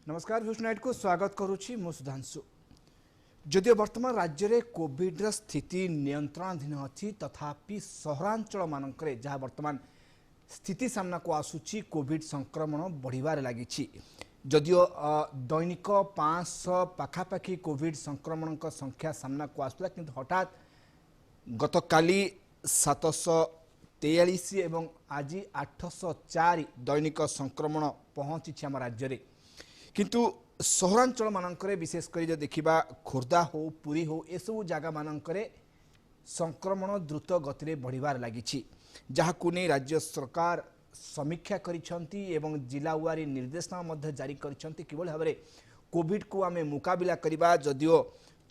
नमस्कार भ्यूज नाइट को स्वागत करुच्ची मु सुधांशु। जदियो वर्तमान राज्य में कोविड स्थिति नियंत्रणाधीन अच्छी तथापि सहरांचल मानक जहाँ वर्तमान स्थिति सामना को आसूची कोविड संक्रमण बढ़िबार लगी। जदियो दैनिक 500 पाखापाखि कोविड संक्रमण संख्या सामना को आसला किंतु हठात गतकाली 743 एवं आज 804 दैनिक संक्रमण पहुंची आम राज्य में। किंतु सहरांचल मानकरे विशेषकर जो देखा खोर्धा हो पुरी हो एसबू जगह मानकरे संक्रमण द्रुत गति में बढ़िबार लगी, जहां नहीं राज्य सरकार समीक्षा करिसेंती एवं जिलावारी निर्देशनामा जारी करिसेंती किभली भाव में कोविड को आमे मुकाबिला करिबा। जदियो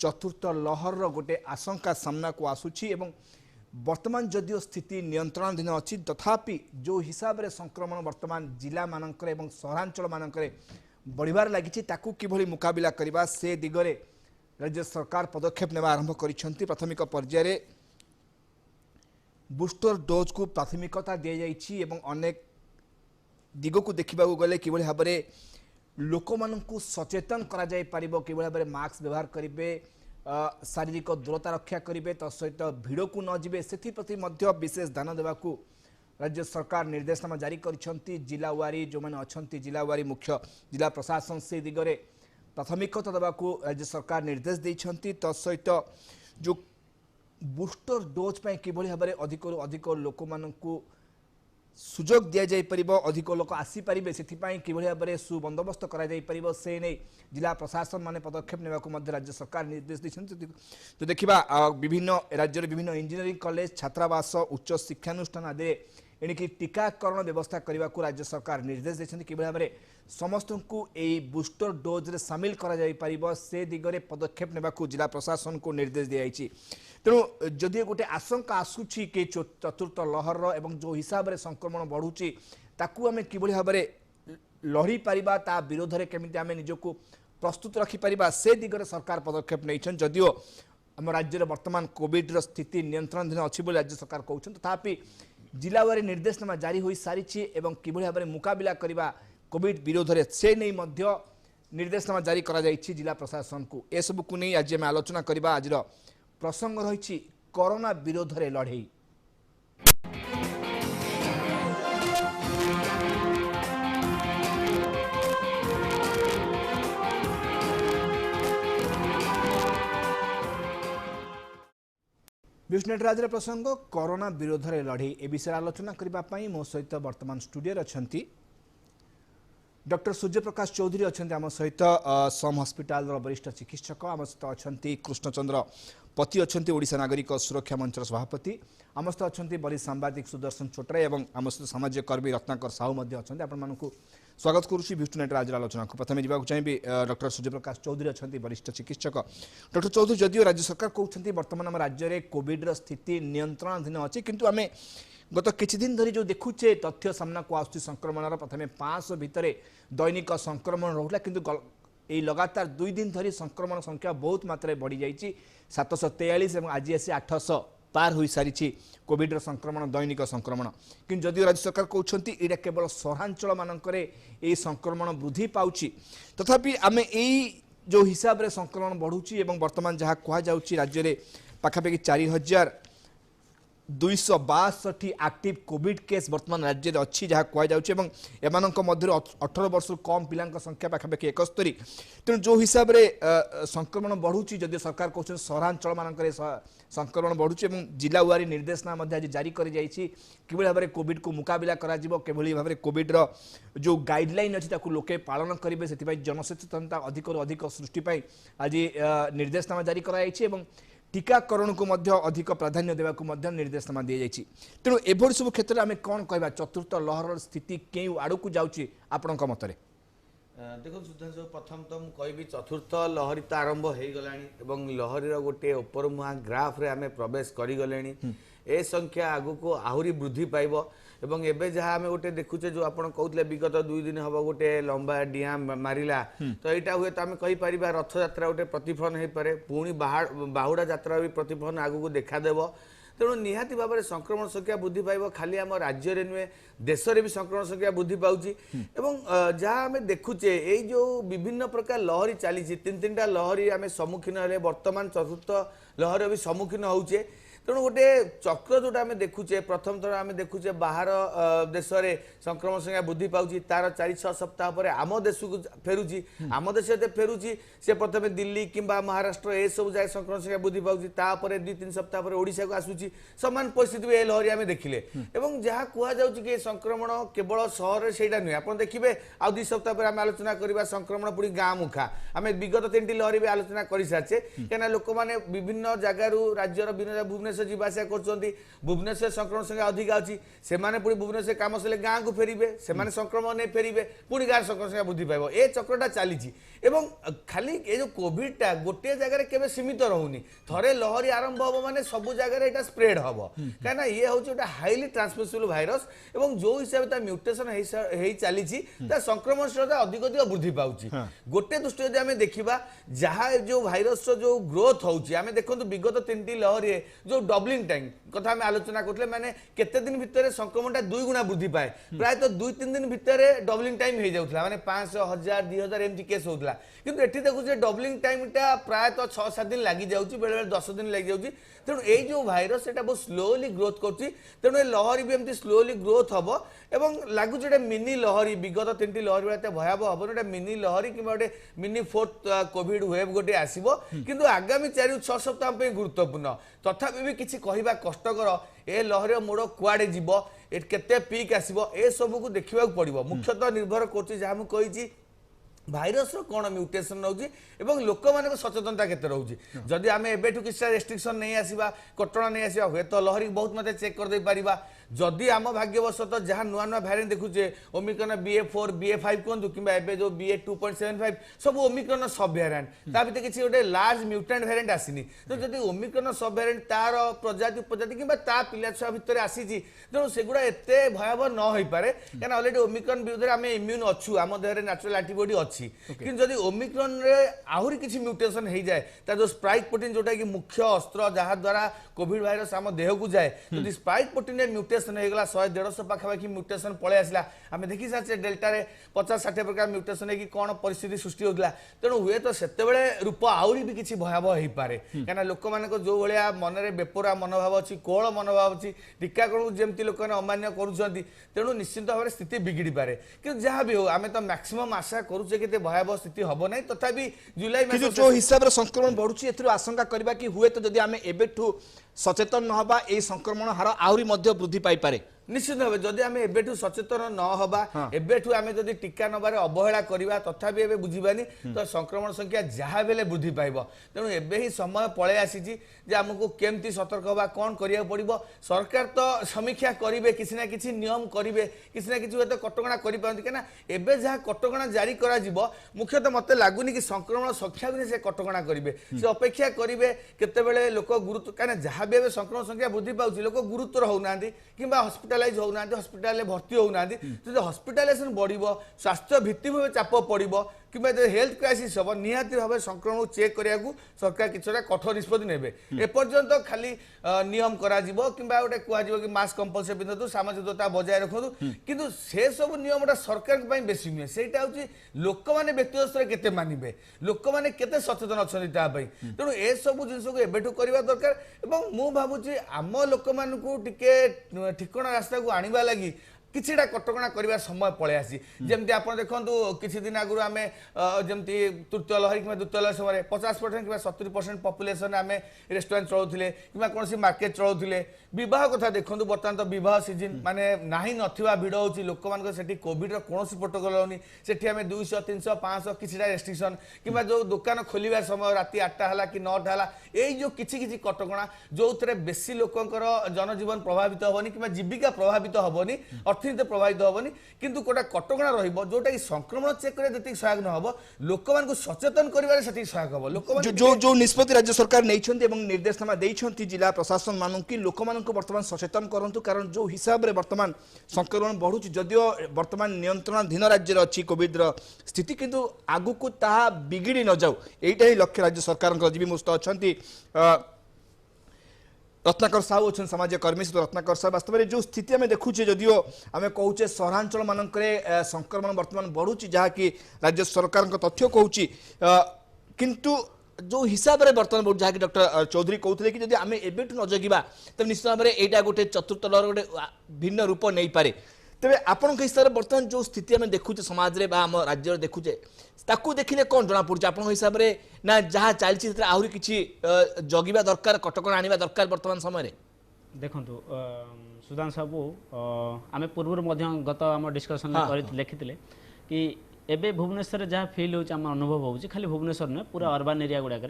चतुर्थ लहर गोटे आशंका सामना को आसुची एवं वर्तमान जदियो स्थिति नियंत्रणाधीन अच्छी तथापि जो हिसाब से संक्रमण वर्तमान जिला मानकरे एवं सहरांचल मानकरे बढ़िबार लगी ताकू किभली मुकाबिला करिबा से दिगरे राज्य सरकार पदक्षेप नेबा आरंभ करिसेंती। प्राथमिक पर्यायर बूस्टर डोज को प्राथमिकता दी जाइछि एवं अनेक दिग को देखा गले किभली भाव में लोक माननकु सचेतन करा जाय परिबो, किभली भाव में मास्क व्यवहार करिवे, शारीरिक दूरता रक्षा करिवे, तो सहित भिड़ को न जिवे सेथि प्रति मध्य विशेष ध्यान देवाकू राज्य सरकार निर्देशनामा जारी करिसेंती। जिलावारी जो मैंने अच्छा जिलावारी मुख्य जिला प्रशासन से दिगरे प्राथमिकता देवाकू राज्य सरकार निर्देश देइछंती। तो सहित जो बूस्टर डोज पर किभली भाव में अधिक लोक माननकु सुजोग दिया जाय परिबो, अधिक लोक आसी परिबे सेथिपाई किभली भाव में सुबंदोबस्त करा जाय परिबो से नहीं जिला प्रशासन माने पदक्षेप नेबाकू मध्य राज्य सरकार निर्देश दैछन्ति। तो देखिबा विभिन्न राज्य विभिन्न इंजीनियरिंग कॉलेज छात्रावास उच्च शिक्षानुष्ठान आदि एणिकी टीकाकरण व्यवस्था करने को राज्य सरकार निर्देश देते कि भाव में समस्त को यही बूस्टर डोज रे सामिल करा जाय परिबो से दिगरे पदक्षेप नेबाकू जिला प्रशासन को निर्देश दिया जायछि। तेणु जदि गोटे आशंका आसूची कि चतुर्थ लहर एवं जो हिसाब से संक्रमण बढ़ुची ताकू आमे किभली भाव में लड़ी पारिबा ता विरोध में केमिति आमे निजको प्रस्तुत रखि पारिबा से दिगरे सरकार पदक्षेप नैछन। जदियो आम राज्य में वर्तमान कोविड स्थिति नियंत्रणाधीन अच्छी बोली राज्य सरकार कहउछन तथापि जिलावारी निर्देशनामा जारी हो सारी एवं किभली भाव में मुकाबिला करने कोविड विरोध में से नहीं मध्य निर्देशनामा जारी करा जाइछि जिला प्रशासन को। ए सब को नहीं आज आम आलोचना करबा। आज प्रसंग रही कोरोना विरोध में लड़ई। विष्णुनेट राज्य प्रसंग कोरोना विरोध में लड़ई ए विषय आलोचना करने मो सहित वर्तमान स्टूडियो अच्छा डॉक्टर सूर्यप्रकाश चौधरी अच्छा आम सहित सम हस्पिटाल वरिष्ठ चिकित्सक आम सहित अच्छा कृष्णचंद्र पति अच्छा ओडिशा नागरिक सुरक्षा मंचर सभापति आम सहित अच्छा वरिष्ठ सांबादिक सुदर्शन छोटराय और आम सहित सामाजिक कर्मी रत्नाकर साहू अच्छा आपण स्वागत करुच्ची विष्णुनेट आज आलोचना को। प्रथम जावाक चाहिए डॉक्टर सूर्यप्रकाश चौधरी अच्छा वरिष्ठ चिकित्सक। डॉक्टर चौधरी जदियो राज्य सरकार कहते वर्तमान आम राज्य में कोविड स्थिति नियंत्रणाधीन अच्छी किंतु आम गत किछि दिन धरी जो देखुचे तथ्य सामना को आसुची संक्रमण प्रथम 500 भितर दैनिक संक्रमण रोला किंतु यही लगातार 2 दिन धरी संक्रमण संख्या बहुत मात्रा बढ़ी जाइए 743 और आज आसी 800 पार हो सारी कोविड संक्रमण दैनिक संक्रमण। कि जदियो राज्य सरकार कहते यहाँ केवल सहरांचल मानकरे यही संक्रमण वृद्धि पाउची तथापि आम यही जो हिसाब से संक्रमण बढ़ुची एवं वर्तमान जहाँ कहुच्छी राज्य में पाखापाखि 4262 एक्टिव कोविड केस वर्तमान राज्य में अच्छी जहाँ कहुच्छे 18 वर्ष कम पिला संख्या पाखापाखि 71। तेणु जो हिसाब से संक्रमण बढ़ुची जदि सरकार कहते सहरांचल मानक संक्रमण बढ़ुची जिलावारी निर्देशनामा आज जारी कर किभली भाव में कोविड को मुकाबिला करा किभली भाव में कोविड जो गाइडलाइन अच्छी लोके पालन करेंगे से जनसचेतनता अधिक सृष्टि आज निर्देशनामा जारी कर टीकाकरण को अधिक प्राधान्य देवाक निर्देशनामा दी जाइए। तेणु एभली सब क्षेत्र में आम कौन कहवा चतुर्थ लहर स्थिति क्यों आड़ को जाऊँगी आपण मत देखो सुधांशु प्रथम तो मुझे कहबी चतुर्थ लहरी तो आरंभ हो गलानी लहरीर गोटे उपर मुहा ग्राफ रे आमे प्रवेश करी गलेनी ए संख्या आगु को आहुरी वृद्धि पाइब एवं एबे जहाँ आमे गोटे देखुचे जो आपण कहउतले विगत 2 दिन हबो गोटे लंबा डिया मारिला तो एटा हुए तो आमे कहि परिबा रथ यात्रा गोटे प्रतिफलन हे पारे पुणी बाहुड़ा यात्रा भी प्रतिफलन आगु को देखा देबो तेणु निहाती भाव में संक्रमण संख्या वृद्धि पाइब खाली आम राज्य में नुहे देश में भी संक्रमण संख्या वृद्धि पाउछि एवं जहाँ आम देखुचे ये जो विभिन्न प्रकार लहरी चली तीन तीन टा लहरी आम सम्मुखीन हेले वर्तमान चतुर्थ लहरी भी सम्मुखीन होउचे तेणु गोटे चक्र जोटा आम देखुचे प्रथम थर आम देखुचे बाहर देश में संक्रमण संख्या वृद्धि पाउछि तार 4-6 सप्ताह पर आम देश को फेरुची आम देश फेरुची से प्रथम दिल्ली किंबा महाराष्ट्र ए सब जाए संक्रमण संख्या वृद्धि पाउछि तापर 2-3 सप्ताह पर ओडिशा को आसुची समान परिस्थिति भी ए लहरी आम देखिले एवं जहाँ कह जाउछि कि संक्रमण केवल सहर सेटा नुहे आप देखिए आ 2 सप्ताह पर आम आलोचना करबा संक्रमण पूरी गाँ मुखा आम विगत 3टी लहरी भी आलोचना कर सारे कहीं लोक मैंने विभिन्न जगार राज्यर भुवनेश्वर जीवासा कर भुवनेश्वर संक्रमण संख्या अधिक अच्छी से भुवनेश्वर काम से गाँ को फेरबे से संक्रमण नहीं फेरबे पुणी गाँव संक्रमण संख्या वृद्धि पाइब ए चक्रटा चली खाली ये जो कोविडटा गोटे जगह केवे सीमित रोनी थरे लहरी आरंभ हम माने सब जगह यहाँ स्प्रेड हम कहीं ये हूँ गोटे हाईली ट्रांसमिसिबल भाइरस और जो हिसाब से म्यूटेशन हो चली संक्रमणशीलता अधिक अधिक वृद्धि पाऊँ गोटे दृष्टि यदि आम देखा जहाँ जो भाइरस जो ग्रोथ होची आम देखो विगत 3टी लहरी जो डबलिंग टाइम कथा आम आलोचना करते माने केते दिन भितर संक्रमणटा 2 गुणा वृद्धि पाए प्रायतः 2-3 दिन भितर डबलिंग टाइम हो जाता माने 500, 1000, 2000 एमती केस होता किंतु एठी देखुचे डबलिंग टाइमटा प्रायतः 6-7 दिन लगी जाउची बेले बेले 10 दिन लगी जाउची तेणु ये जो भाइरस एटा बहुत स्लोली ग्रोथ करछि तेणु ये लहरी भी एमती स्लोली ग्रोथ हबो एवं लागु जे मिनी लहरी विगत 3टी लहरी एते भयावह हबो एटा मिनी लहरी कि गोटे मिनी 4th कोविड वेव गोटे आसीबो किंतु आगामी 4-6 सप्ताह पे गुरुत्वपूर्ण तथापि भी किछि कहिबा कष्टकर ए लहरी मोड़ कुआडे जीवो केते पीक आसीबो ए सब को देखिबा पड़िबो मुख्यतः निर्भर करछि जहा मु कहिछि भाइरस कौन म्यूटेशन रोचे और लोक मान सचेतनता केते रोचे जदि आम एबेठू किसी रेस्ट्रिक्शन नहीं आसवा कटणा नहीं आसवा हुए तो लहरी बहुत मत चेक कर दे पारिबा जदि आम भाग्यवशत जहाँ नुआ नुआ भारिएंट देखुचे ओमिक्रॉन BA.4 BA.5 कहतु कि जो BA.2.75 सब ओमिक्रॉन सब भारिएंट ता भीतर किसी गोटे लार्ज म्यूटेंट भारिएंट आसीनी तो जदि ओमिक्रॉन सब भारिएंट तार प्रजाति उपजाति कि पिला छुआ भितर आसी तेणु सेगुड़ा एते भयावह न हो पारे कहीं अलरेडी ओमिक्रॉन विरुद्ध आम इम्यून अच्छु आम देह नेचुरल एंटीबॉडी अच्छी कि जदि ओमिक्रॉन रे आहुरी किसी म्यूटेशन हो जाए ता जो स्पाइक प्रोटीन जोटा कि मुख्य अस्त्र जहाँ द्वारा कोविड भाइरस आम देह को जाए जदि स्पाइक प्रोटीन म्यूटेशन हो गला 100-150 पाखापाखि म्यूटेशन पलि आसला आम देखी सारे डेल्टा रे 50-60 प्रकार म्यूटेशन है कि कौन परिस्थिति सृष्टि होता तेणु हुए तो सेते रूप आहुरी भी किसी भयावह हो पारे कहीं लोक मान जो भाया मन में बेपोरा मनोभाव अच्छी कोहल मनोभाव अच्छी टीकाकरण जमी लोक अमान्य करुँच तेणु निश्चित भाव में स्थिति बिगिड़ी पारे कि जहाँ भी हो आम तो मैक्सिमम आशा करुचे कि भयावह स्थिति हम ना तथापि जुलाई मास जो हिसाब से संक्रमण बढ़ुची एथुरु आशंका करबा कि हुए तो जदि आम एबेठू सचेतन न हबा ए संक्रमण हार आहुरी मध्य वृद्धि पाई पारे निश्चित भाव जदि आम एबेठू सचेतन न हबा एबेठू आम जदि टीका नबारे अवहेला करबा तथापि एबे बुझीबानी तो संक्रमण संख्या जहाँ बेले वृद्धि पाइब तेणु एबे ही समय पळे आसीची जे आमको केमती सतर्क हबा कोन करिया पड़िबो सरकार तो समीक्षा करिवे किसी ना किसी नियम करिवे किसी ना किसी तो कटकणा करि पारंती केना एबे जहाँ कटकणा जारी करा जिवो मुख्यतः मते लागुनी कि संक्रमण संख्या भी से कटकणा करिवे से अपेक्षा करिवे केतेबेले लोक गुरुत्व काना जहाँ भी संक्रमण संख्या वृद्धि पाउची लोक गुरुत्व होउनांती किंबा हॉस्पिटलाइज होना हॉस्पिटल भर्ती होना जो हॉस्पिटलाइजेशन बढ़ो स्वास्थ्य भित्तिभूमि चाप पड़ो कि हेल्थ क्राइसिस हम निहाती भाव संक्रमण चेक करने को सरकार किसी कठोर निष्पत्ति ने एपर्यंत खाली नियम करा कि गोटे कह कि मास्क कंपलसरी पिंधतु सामाजिक दूरता बजाय रखु किंतु से सब नियम सरकार बेसी नुहे सेटा हूँ लोक मैंने व्यक्तिगत स्तर केते मानिबे लोक मैंने केते सचेतन अच्छा तेणु ए सब जिन को एबेठू करवा दरकार मु भावुची आम लोक मानू टिके ठिकणा रास्ता को आनिबा लगी किछिटा कटकणा करवा समय पळे आसी जेमती आपण देखंतु किछि दिन आगु आम जमती तृतीय लहरी कि द्वितीय लहरी समय 50% कि 70% पॉपुलेशन आम रेस्टोरेंट चलाउथिले कि कौन मार्केट चलाउथिले विवाह कथा देखंतु बर्तमान तो विवाह सीजन माने नाही नथिबा भिड़ होची लोक मान सेठी कोविड रो कोनोसी प्रोटोकॉल होनी सेठी आम 200 300 500 किछिटा रेस्ट्रिक्शन कि जो दुकान खोलिबा समय राति 8टा हला कि 9टा हला एई जो किछि किछि कटकणा जो थरे बेसी लोकंकर जनजीवन प्रभावित होबनी कि जीविका प्रभावित होबनी अर्थनीति प्रभावित होबनी किंतु कोटा कटकणा रहिबो जोटा कि संक्रमण चेक करे जति सहायक न होबो लोक मान को सचेतन करिवारे सति सहायक होबो लोक मान जो निष्पत्ति राज्य सरकार नैछन्ती एवं निर्देशनामा दैछन्ती जिला प्रशासन मानू कि लोक मान को वर्तमान सचेतन करंतु कारण जो हिसाब रे वर्तमान संक्रमण बढ़ुची जदियो वर्तमान नियंत्रणाधीन राज्य अच्छी कोविड स्थिति किंतु आगु को ताहा बिगिड़ी न जाऊ एटा ही लक्ष्य राज्य सरकार जीवी मुस्त अछंती रत्नाकर साहू अच्छा सामाजिक कर्मी सहित रत्नाकर साहू वास्तव में जो स्थिति आम देखुचे जदिओ आम कहूचे सहरांचल मानक संक्रमण बर्तमान बढ़ुची जहाँकि राज्य सरकार तथ्य कहूँ किंतु जो हिसाब से बर्तमान बढ़ जहाँकि डॉक्टर चौधरी कहते कि जब आम एबेठू न जगिबा तेज निश्चित भाव में यहाँ गोटे चतुर्थ लहर गोटे भिन्न रूप नहीं पारे तेज आपण हिसाब से बर्तमान जो स्थिति आम देखुचे समाज में आम राज्य देखुचे ताकू देखिले कौन जना पड़े आप हिसाब से ना जहाँ चलती आहरी किसी जगिबा दरकार कटकणा आनिबा दरकार वर्तमान समय देखु सुधांशु बाबू आम पूर्व गत आम डिस्कसन लिखी कि एबे भुवनेश्वर जहाँ फिल होम अनुभव होची खाली भुवनेश्वर नुहे पूरा अर्बान एरिया गुड़ाक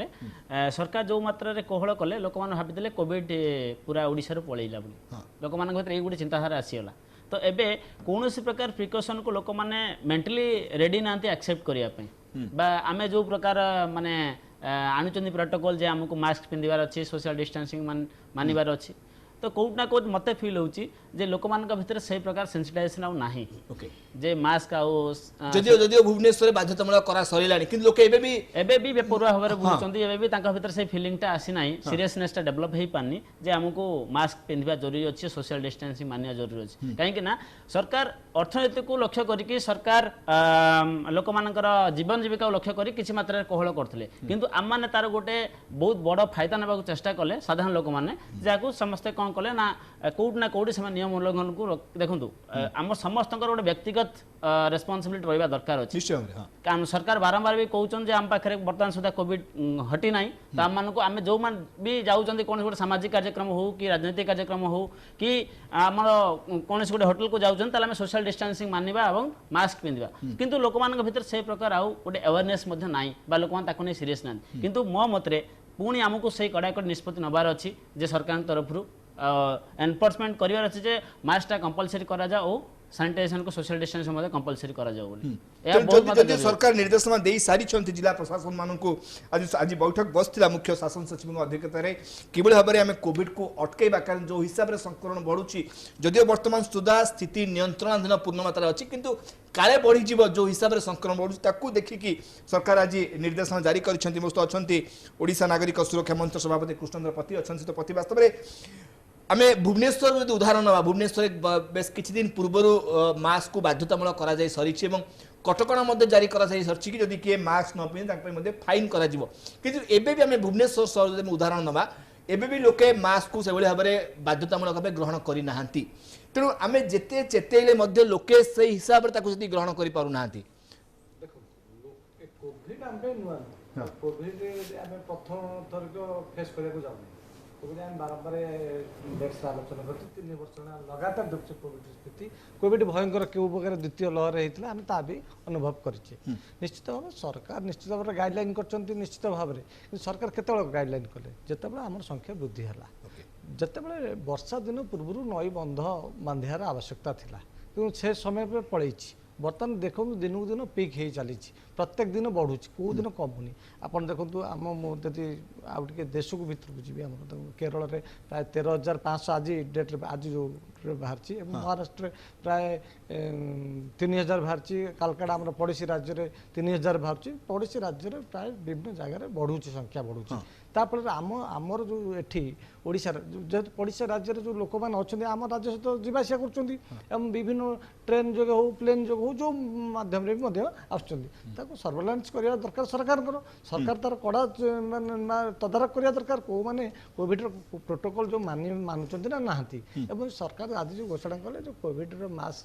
सरकार जो मात्रा कोहल कले लोक मैंने भाई कोविड पूरा ओडिशा पलैला लोक मान ये गोटे चिंताधारा आसीगला तो एबे कौन प्रकार प्रिकसन को लोक मैंने मेंटली रेडी ना एक्सेप्ट करने आम जो प्रकार माने आणुचंदी प्रोटोकॉल जे आमको मास्क पिंधार अच्छी सोशल डिस्टेंसिंग मानबार अच्छी तो कौट ना कौट मत फिल होची जे लोक मान भितर से प्रकार सेंसिटाइजेशन आउ नाही ओके जे मास्क आउ जदियो जदियो भुवनेश्वर बाध्यतामूलक करा सरिलानी कि लोक एबे भी बेपरुआ भाव बुझुचंदी एबे भी तांका भितर से फीलिंगटा आसी नाही सीरियसनेसटा डेवलप हेई पानी जे हमको मास्क पिंधिबा जरूरी अछि सोशल डिस्टेंसिंग मानिया जरूरी अछि काहे कि ना सरकार अर्थनीति को लक्ष्य करिकि सरकार लोक मानकर जीवन जीविका लक्ष्य करी किछि मात्रा कोहळ करथिले किंतु आम माने तार गोटे बहुत बड़ फायदा नेबाक चेष्टा कले साधारण लोक माने जाकू समस्त कोन कले ना कोड ना कोड से नियम उल्लंघन को देखु आम समस्त गोटे व्यक्तिगत रेस्पॉन्सिबिलिटी रहा दरकार अच्छे कारण सरकार बारंबार भी कहते आम पाखे बर्तमान सुधा कोविड हटी ना तो आम मानक आम जो भी जाऊँ कौन गोटे सामाजिक कार्यक्रम हो कि राजनीतिक कार्यक्रम हो कि आमर कौन गोटे होटेल को जाऊँ सोशल डिस्टेंसिंग मानवा और मास्क पिंधा किंतु लोक मान भर से प्रकार आउ गोटे अवेयरनेस ना लोक नहीं सीरीयस ना किंतु मो मतरे पुणी आमको से कड़ाकड़ी निष्पत्ति नबार अच्छी जे सरकार तरफ एनफोर्समेंट करार अच्छे जे मास्कटा कंपलसरी करा जाओ और सैनिटाइजेशन को सोशल डिस्टेंसिंग करा जाओ सरकार निर्देशना दे सारी जिला प्रशासन मानक आज आज बैठक बसला मुख्य शासन सचिव अध्यक्षता किभली भाव में आम कोविड को अटकैबा कारण जो हिसाब से संक्रमण बढ़ुची जदिव बर्तमान सुधा स्थिति नियंत्रणाधीन पूर्ण मात्रा अच्छी किंतु काले बढ़ी जो हिसाब से संक्रमण बढ़ुची ताकू देखिकी सरकार आज निर्देशना जारी कर ओडिशा नागरिक सुरक्षा मंच सभापति कृष्णचंद्र पति अच्छा तो पति वास्तव में आम भुवनेश्वर जो उदाहरण ना भुवनेश्वर बेस किछि दिन पूर्वर मास्क को बाध्यतामूलक करा जाय सरी कटकणा जारी करा जाय सरी कि जदि किए मास्क न पिंधे फाइन करा जिवो किंतु एबे भी आम भुवनेश्वर शहर जो उदाहरण नवा एबे भी लोके मास्क को से भाव में बाध्यतामूलक भाव ग्रहण करना तेणु आम जिते चेतैले लोके से हिसाब से ग्रहण कर पारना बारंबार आलोचना करते 3 वर्ष लगातार देखते कोविड स्थिति कोविड भयंकर क्यों प्रकार द्वितीय लहर होता है ता भी अनुभव करें निश्चित भाव सरकार निश्चित भाव में गाइडलाइन कर निश्चित भाव में सरकार केत गाइडलाइन कले जिते आम संख्या वृद्धि है जिते वर्षा दिन पूर्व नई बंध बांधार आवश्यकता थी कि से समय पर पलैई बर्तमान देखो दिन को दिन पिक हो चली प्रत्येक दिन बढ़ुँ कौ दिन कमुनी आप देखो आम मुझे आउ टे देश को भीतर को जी आम केरल में प्राय 13,500 आज डेट्रे आज जो बाहरी महाराष्ट्र प्राय 3,000 बाहरी कालकाटा आम पड़ोसी राज्य में 3,000 बाहरी पड़ोसी राज्य में प्राय विभिन्न जगह बढ़ुँ संख्या बढ़ुँ तापर आमर जो एठी ओडिशार जेहेतु पड़ोसी राज्य जो लोक मैंने अच्छा आम राज्य सहित जीवासा कर विभिन्न ट्रेन जो हो प्लेन जो हो जो माध्यम आसुँच सर्वेलांस करवा दरकार सरकार तार कड़ा तदारख करवा दरकार कौ मैंने कोविड प्रोटोकॉल जो मानुंट ना नहांती सरकार आज जो घोषणा कले जो कोविड मास्क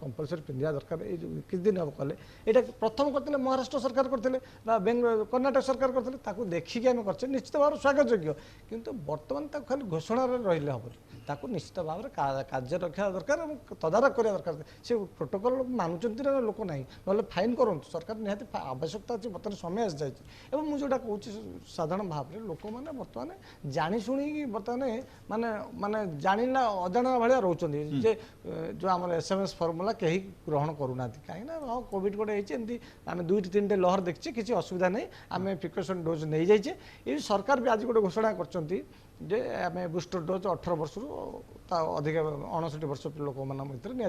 कंपलसरी पिंधा दरकार ये किस दिन हम कले ये प्रथम करते महाराष्ट्र सरकार करते कर्णाटक सरकार करते देखिकी आम कर निश्चित भाव स्वागत योग्य किंतु बर्तमान खाली घोषणा रही हम निश्चित भाव में कार्य रखा दरकार तदारख करवा दरकार से प्रोटोकॉल मानुंट ना लोक ना ना फाइन करूँ सरकार निहाती आवश्यकता अच्छी बर्तमान समय आसी जाए मुझे कहूँ साधारण भाव में लोक मैंने बर्तमान जाशुणी बर्तमान माने माने जाना अजाणा भाया रोचे जो आम SMS फर्मुला कहीं ग्रहण करूना कहीं हाँ कोविड गोटे होती आम 2-3 लहर देखिए किसी असुविधा नहीं आम प्रिकसन डोज नहीं जाइए ये सरकार भी आज गोटे घोषणा कर आम बूस्टर डोज 18 वर्ष अधिक 59 वर्ष लोक भितर नि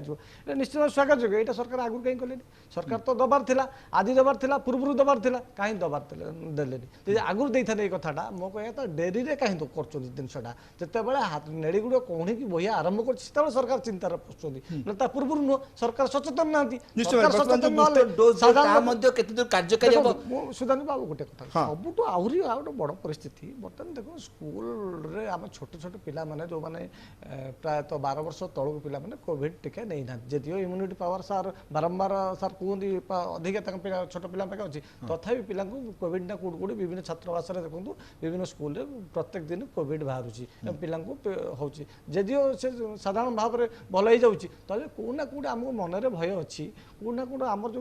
निश्चित स्वागत योग्य यहाँ सरकार आगु कहीं कले सरकार तो दबार थिला आदि दबार थिला पूर्व दबार थिला कहीं दबार देले आगु दे था कथाटा मो कह तो डेरी रे कहीं कर जिनसा जिते बड़े नेड़ी गुड़ कौन की बहिया आरंभ कर सरकार चिंतार पशुंट पूर्व नुह सरकार सचेतन ना सुधान बाबू गोटे कथा सब आहरी गोटे बड़ परिस्थिति बर्तमान देखो स्कूल रे आम छोट छोट पिला माने जो माने प्रायतः 12 वर्ष तलक पिला माने कोविड टीका नहीं ना जदियो इम्यूनिटी पावर सार बारंबार सार कहते अधिक छोट पिला अच्छी तथापि पिला कोविड ना कौट कौट विभिन्न छात्रवास देखो विभिन्न स्कूल प्रत्येक दिन कोविड बाहर पिला जदियो से साधारण भाव में भल हो जाऊँगी तेज कौटना कौट आम मनरे भय अच्छी कौटना कौट आम जो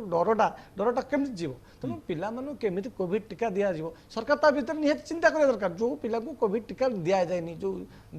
डरटा केमी जीव तेणु पिला केमी कोविड टीका दि जाव सरकार ता भर निहत चिंता करा दरकार जो पिला कोविड टीका दि जाए जो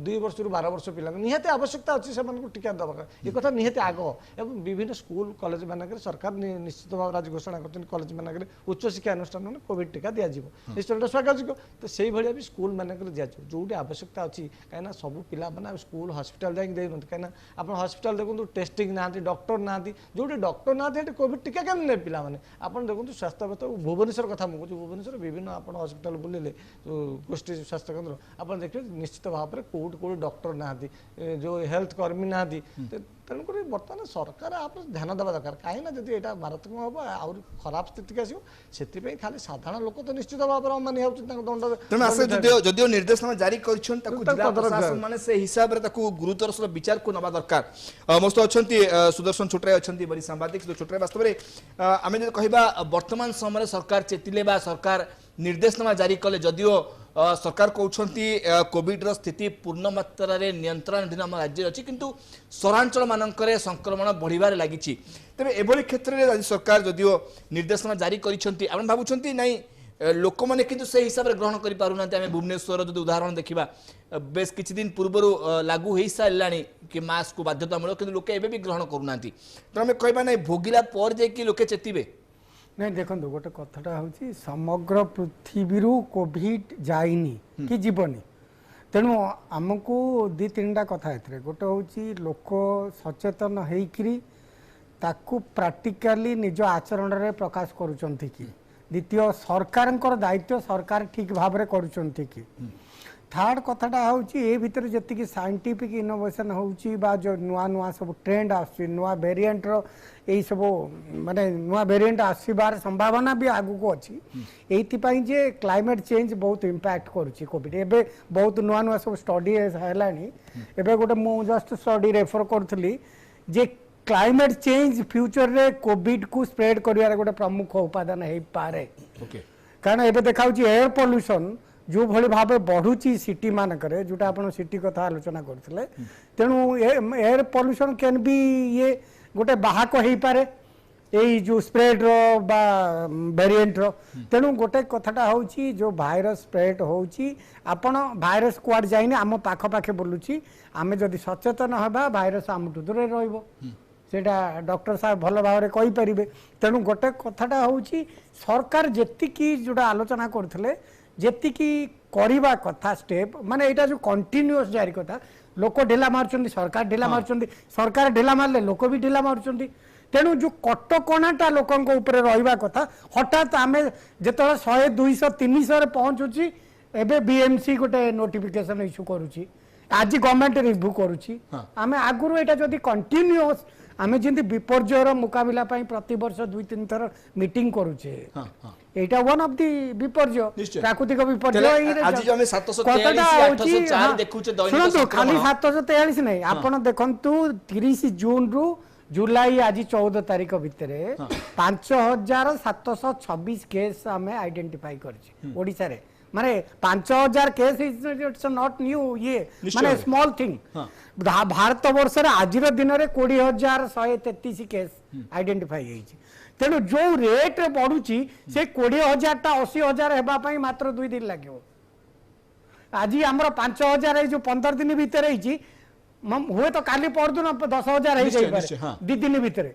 2 वर्ष 12 वर्ष पिला निहत आवश्यकता अच्छी से टीका दरकार ये कथा निहत आग एवं विभिन्न स्कूल कॉलेज मानक सरकार निश्चित भाव आज घोषणा कर कॉलेज मानक उच्च शिक्षा अनुष्ठान में कोविड टीका दि जाव निश्चित स्वागत तो से भाया भी स्कूल मानक दि जाए जो आवश्यकता अच्छी कहीं सब पिला स्कूल हॉस्पिटल जाकि देना कहीं आप हॉस्पिटल देखो टेस्टिंग ना डॉक्टर ना जो डॉक्टर ना कोविड टीका केम ने पिला आप देखो स्वास्थ्य भुवनेश्वर कथा मुझे भुवनेश्वर विभिन्न आप हॉस्पिटल बुले गोष्ठी स्वास्थ्य केन्द्र आप देखिए निश्चित भाव में कौट कौट डॉक्टर ना जो हेल्थ कर्मी ना तेणुक बर्तमान सरकार आप ध्यान देवा दरकार कहीं जब यहाँ मारात्मक हम आ खराब स्थिति की आसो से खाली साधारण लोक तो निश्चित भाव में मानी दंड जदिव निर्देशनामा जारी कर हिसाब से गुरुतर सह विचार को नवा दरकार मस्त अच्छा सुदर्शन छोटराय अच्छा बड़ी सांबादिक छोटराय वास्तव में आम जो कह वर्तमान समय सरकार चेतिले सरकार निर्देशनामा जारी कले जदिव सरकार कहते कोविड स्थिति पूर्ण मात्रा नियंत्रण आम राज्य अच्छी किंतु सहरांचल मानक संक्रमण बढ़िबार लगी तेज एभली क्षेत्र में सरकार जदिव निर्देशनामा जारी कर भावुं ना लोक मैंने किंतु से हिसाब से ग्रहण कर पारना आम भुवनेश्वर जो उदाहरण देखा बेस किछि दिन पूर्व लागू हो सारा कि मास्क को बाध्यतामूलक किंतु लोके एबे भी ग्रहण करूना तो आम कहबा ना भोगिला पर जे लोके चेतिबे नहीं देखो गोटे कथाटा हूँ समग्र पृथ्वी कोविड जाइनी कि जीवनी तेणु आमको 2-3टा कथा ए गोटे हूँ लोक सचेतन होकरी ताकू प्राक्टिकाली निज आचरण रे प्रकाश करुचंती कि द्वितीय सरकार दायित्व सरकार ठीक भाव में करुचंती कि थर्ड कथाटा हूँ ये भितर जी साइंटिफिक इनोवेशन हो जो नुआ नुआ सब ट्रेंड नुआ वेरिएंट यही सब माने नुआ वेरिएंट आसबार संभावना भी आगू को अच्छी ये जे क्लाइमेट चेंज बहुत इम्पैक्ट करुच्ची कोविड एबे बहुत नुआ नुआ सब स्टडी है गोटे मु जस्ट स्टडी रेफर करी जे क्लाइमेट चेंज फ्यूचर रे कोविड को स्प्रेड कर गोटे प्रमुख उपादान हो पारे कारण एबे देखा एयर पॉल्यूशन जो भली भाव बढ़ुची सिटी मानक जोटा आप सिटी कथा आलोचना करते तेणु एयर पॉल्यूशन कैन बी ये गोटे बाहक हो पारे यही जो स्प्रेड रो बा वेरिएंट रो तेणु गोटे कथाटा हूँ जो भाइरस स्प्रेड होची आपण भाइरस कुआड जाइने आम पाख पाखे बोलुची आमे जदि सचेतन हबा भाइरस आमठू दूर रहिबो सेटा डॉक्टर साहब भल भाव में कहि परिबे तेणु गोटे कथाटा हूँ सरकार जेतिकी जोटा आलोचना करथिले जेतिकी करिबा कथा स्टेप माने एटा जो कंटिन्यूअस जारी कथा लोक ढिला मारुचंदी सरकार ढिला मारुचंदी सरकार ढिला मारले लोक भी ढिला मारुचंदी तेणु जो कटकणाटा लोकों ऊपर रहिबा कथा हठात आमे जेतले 100 200 300 रे पहुंचुची एबे बीएमसी गोटे नोटिफिकेशन इश्यू करूची आज गवर्नमेंट रिव्यू करूची आमे आगुरु एटा जदी कंटिन्यूअस आमे जिंदी विपर्जयर मुकाबला पई प्रति वर्ष 2-3 थर मीटिंग करूचे एटा वन ऑफ दी विपर्जय प्राकृतिक विपर्जय आज जो हमें 743 804 देखुचे दैनिक सुनो खाली 743 नहीं आपण देखंतु 30 जून रु जुलाई आज 14 तारीख भितर 5726 केस आमे आइडेंटिफाई करछि ओडिसा रे माने 5000 केस इट्स नॉट न्यू ये माने स्मॉल थिंग भारत वर्ष रे आज दिन रे 20133 केस आइडेंटिफाई होइछि तेणु जो रेट बढ़ुची से 20,000 टा 80,000 हेबाई मात्र 2 दिन लगे आज आमर 5,000 जो 15 दिन भितर हुए तो काली परदिन 10,000 2 दिन भितर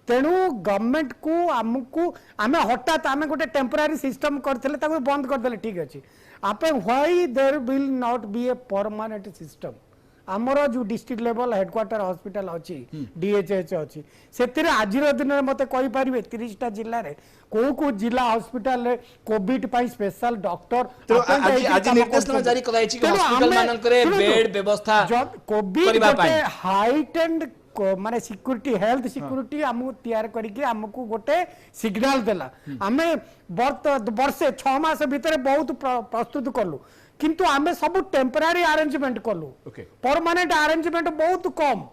तेणु गवर्नमेंट को आमको आम हठात आम गोटे टेम्पररी सिस्टम करते बंद करदे ठीक अच्छे आप why there will not be a permanent system आमर जो डिस्ट्रिक्ट लेवल हेडक्वार्टर हॉस्पिटल अच्छी डीएचएच अच्छी से आज दिन में मत कहींपारे 30टा जिले में को जिला हॉस्पिटल रे कोविड पाई स्पेशल डॉक्टर तो आज निर्देशनामा जारी कराई छी कि हॉस्पिटल मानकरे बेड व्यवस्था कोविड हाइट एंड माने सिक्योरिटी हेल्थ सिक्योरिटी आमको तैयार करके आमको गोटे सिग्नल देला आमे वर्षे 6 मास भीतर बहुत प्रस्तुत कलु किंतु आमे सब टेम्पररी अरेंजमेंट कलु परमानेंट अरेंजमेंट बहुत कम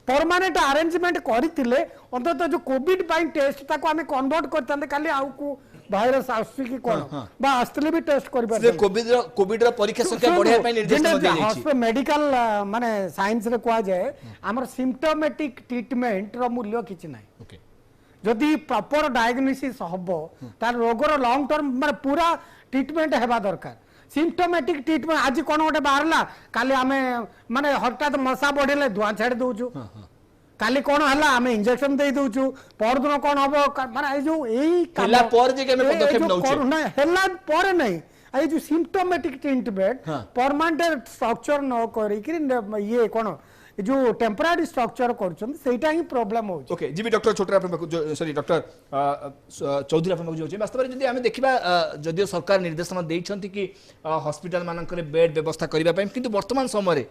परमानेंट अरेंजमेंट करथिले अंतत जो कोविड पाई टेस्ट ताको आमे कन्वर्ट करथांते खाली आउ को भाइरस आसी कि कोन बा आस्तले भी टेस्ट करि परबे कोविड रो परीक्षा संख्या बढ़िया पाई निर्देश दे छै मेडिकल माने साइंस रे कोआ जाय हमर सिम्पटोमेटिक ट्रीटमेंट रो मूल्य किछ नै ओके जदि प्रॉपर डायग्नोसिस हबो तार रोग रो लॉन्ग टर्म माने पूरा ट्रीटमेंट हेबा दरकार सिम्पटोमेटिक ट्रीटमेंट आज कोन गोटे बाहरला काली आमे माने हठात मशा बढ़ेले धुआं छाड़ दउछु काली कोन हला आमे इंजेक्शन दे दउछु पर दिन कोन हबो माने जो एई हला पर जे के पदक्षेप नउछु ना हला पर नै ए जो सिम्पटोमेटिक ट्रीटमेंट परमानेंट स्ट्रक्चर न करी कि ये कोन जो टेम्पररी स्ट्रक्चर करछन सेटा ही प्रॉब्लम हो ओके जी डॉक्टर छोटरा सॉरी डॉक्टर चौधरी अपन जो वास्तव में जदि हमें देखिबा जदियो सरकार निर्देशना देइछंती कि हॉस्पिटल मानकर बेड व्यवस्था करिबा पय किंतु वर्तमान समय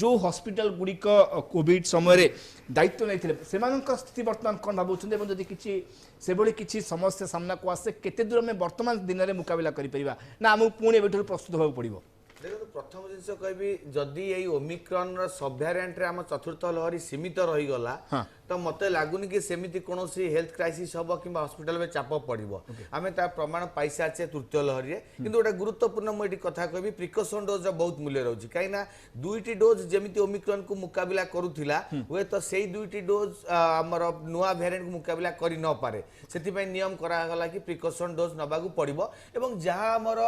जो हॉस्पिटल गुड़िक कोविड समय दायित्व नहीं से स्थिति वर्तमान कौन भावुं जदि किसी से भली किसी समस्या सामना को आसे केते दूर में वर्तमान दिन में मुकाबला करिपरिबा ना आमको पुणी एबेठु प्रस्तुत होबा पड़िबो देखो प्रथम जिनस कहबी जदि यही ओमिक्रॉन रो सब वेरिएंट रे हम चतुर्थ लहरी सीमित रही गला तो मते लागुनी कि सेमिति कोनोसी हेल्थ क्राइसिस हबो किबा हॉस्पिटल में चाप पड़िबो आमे ता प्रमाण पैसा छे तृतीय लहरी रे किंतु ओटा गुरुत्वपूर्ण मोइटी कथा कहबी प्रिकॉशन डोज रो बहुत मूल्य रहउची काइना दुईटी डोज जेमिति ओमिक्रॉन को मुकाबला करूथिला होय तो सेही दुईटी डोज हमर नुवा वेरिएंट को मुकाबला करि न पारे सेति पय नियम करा गला कि प्रिकॉशन डोज नबागु पड़िबो एवं जहां हमर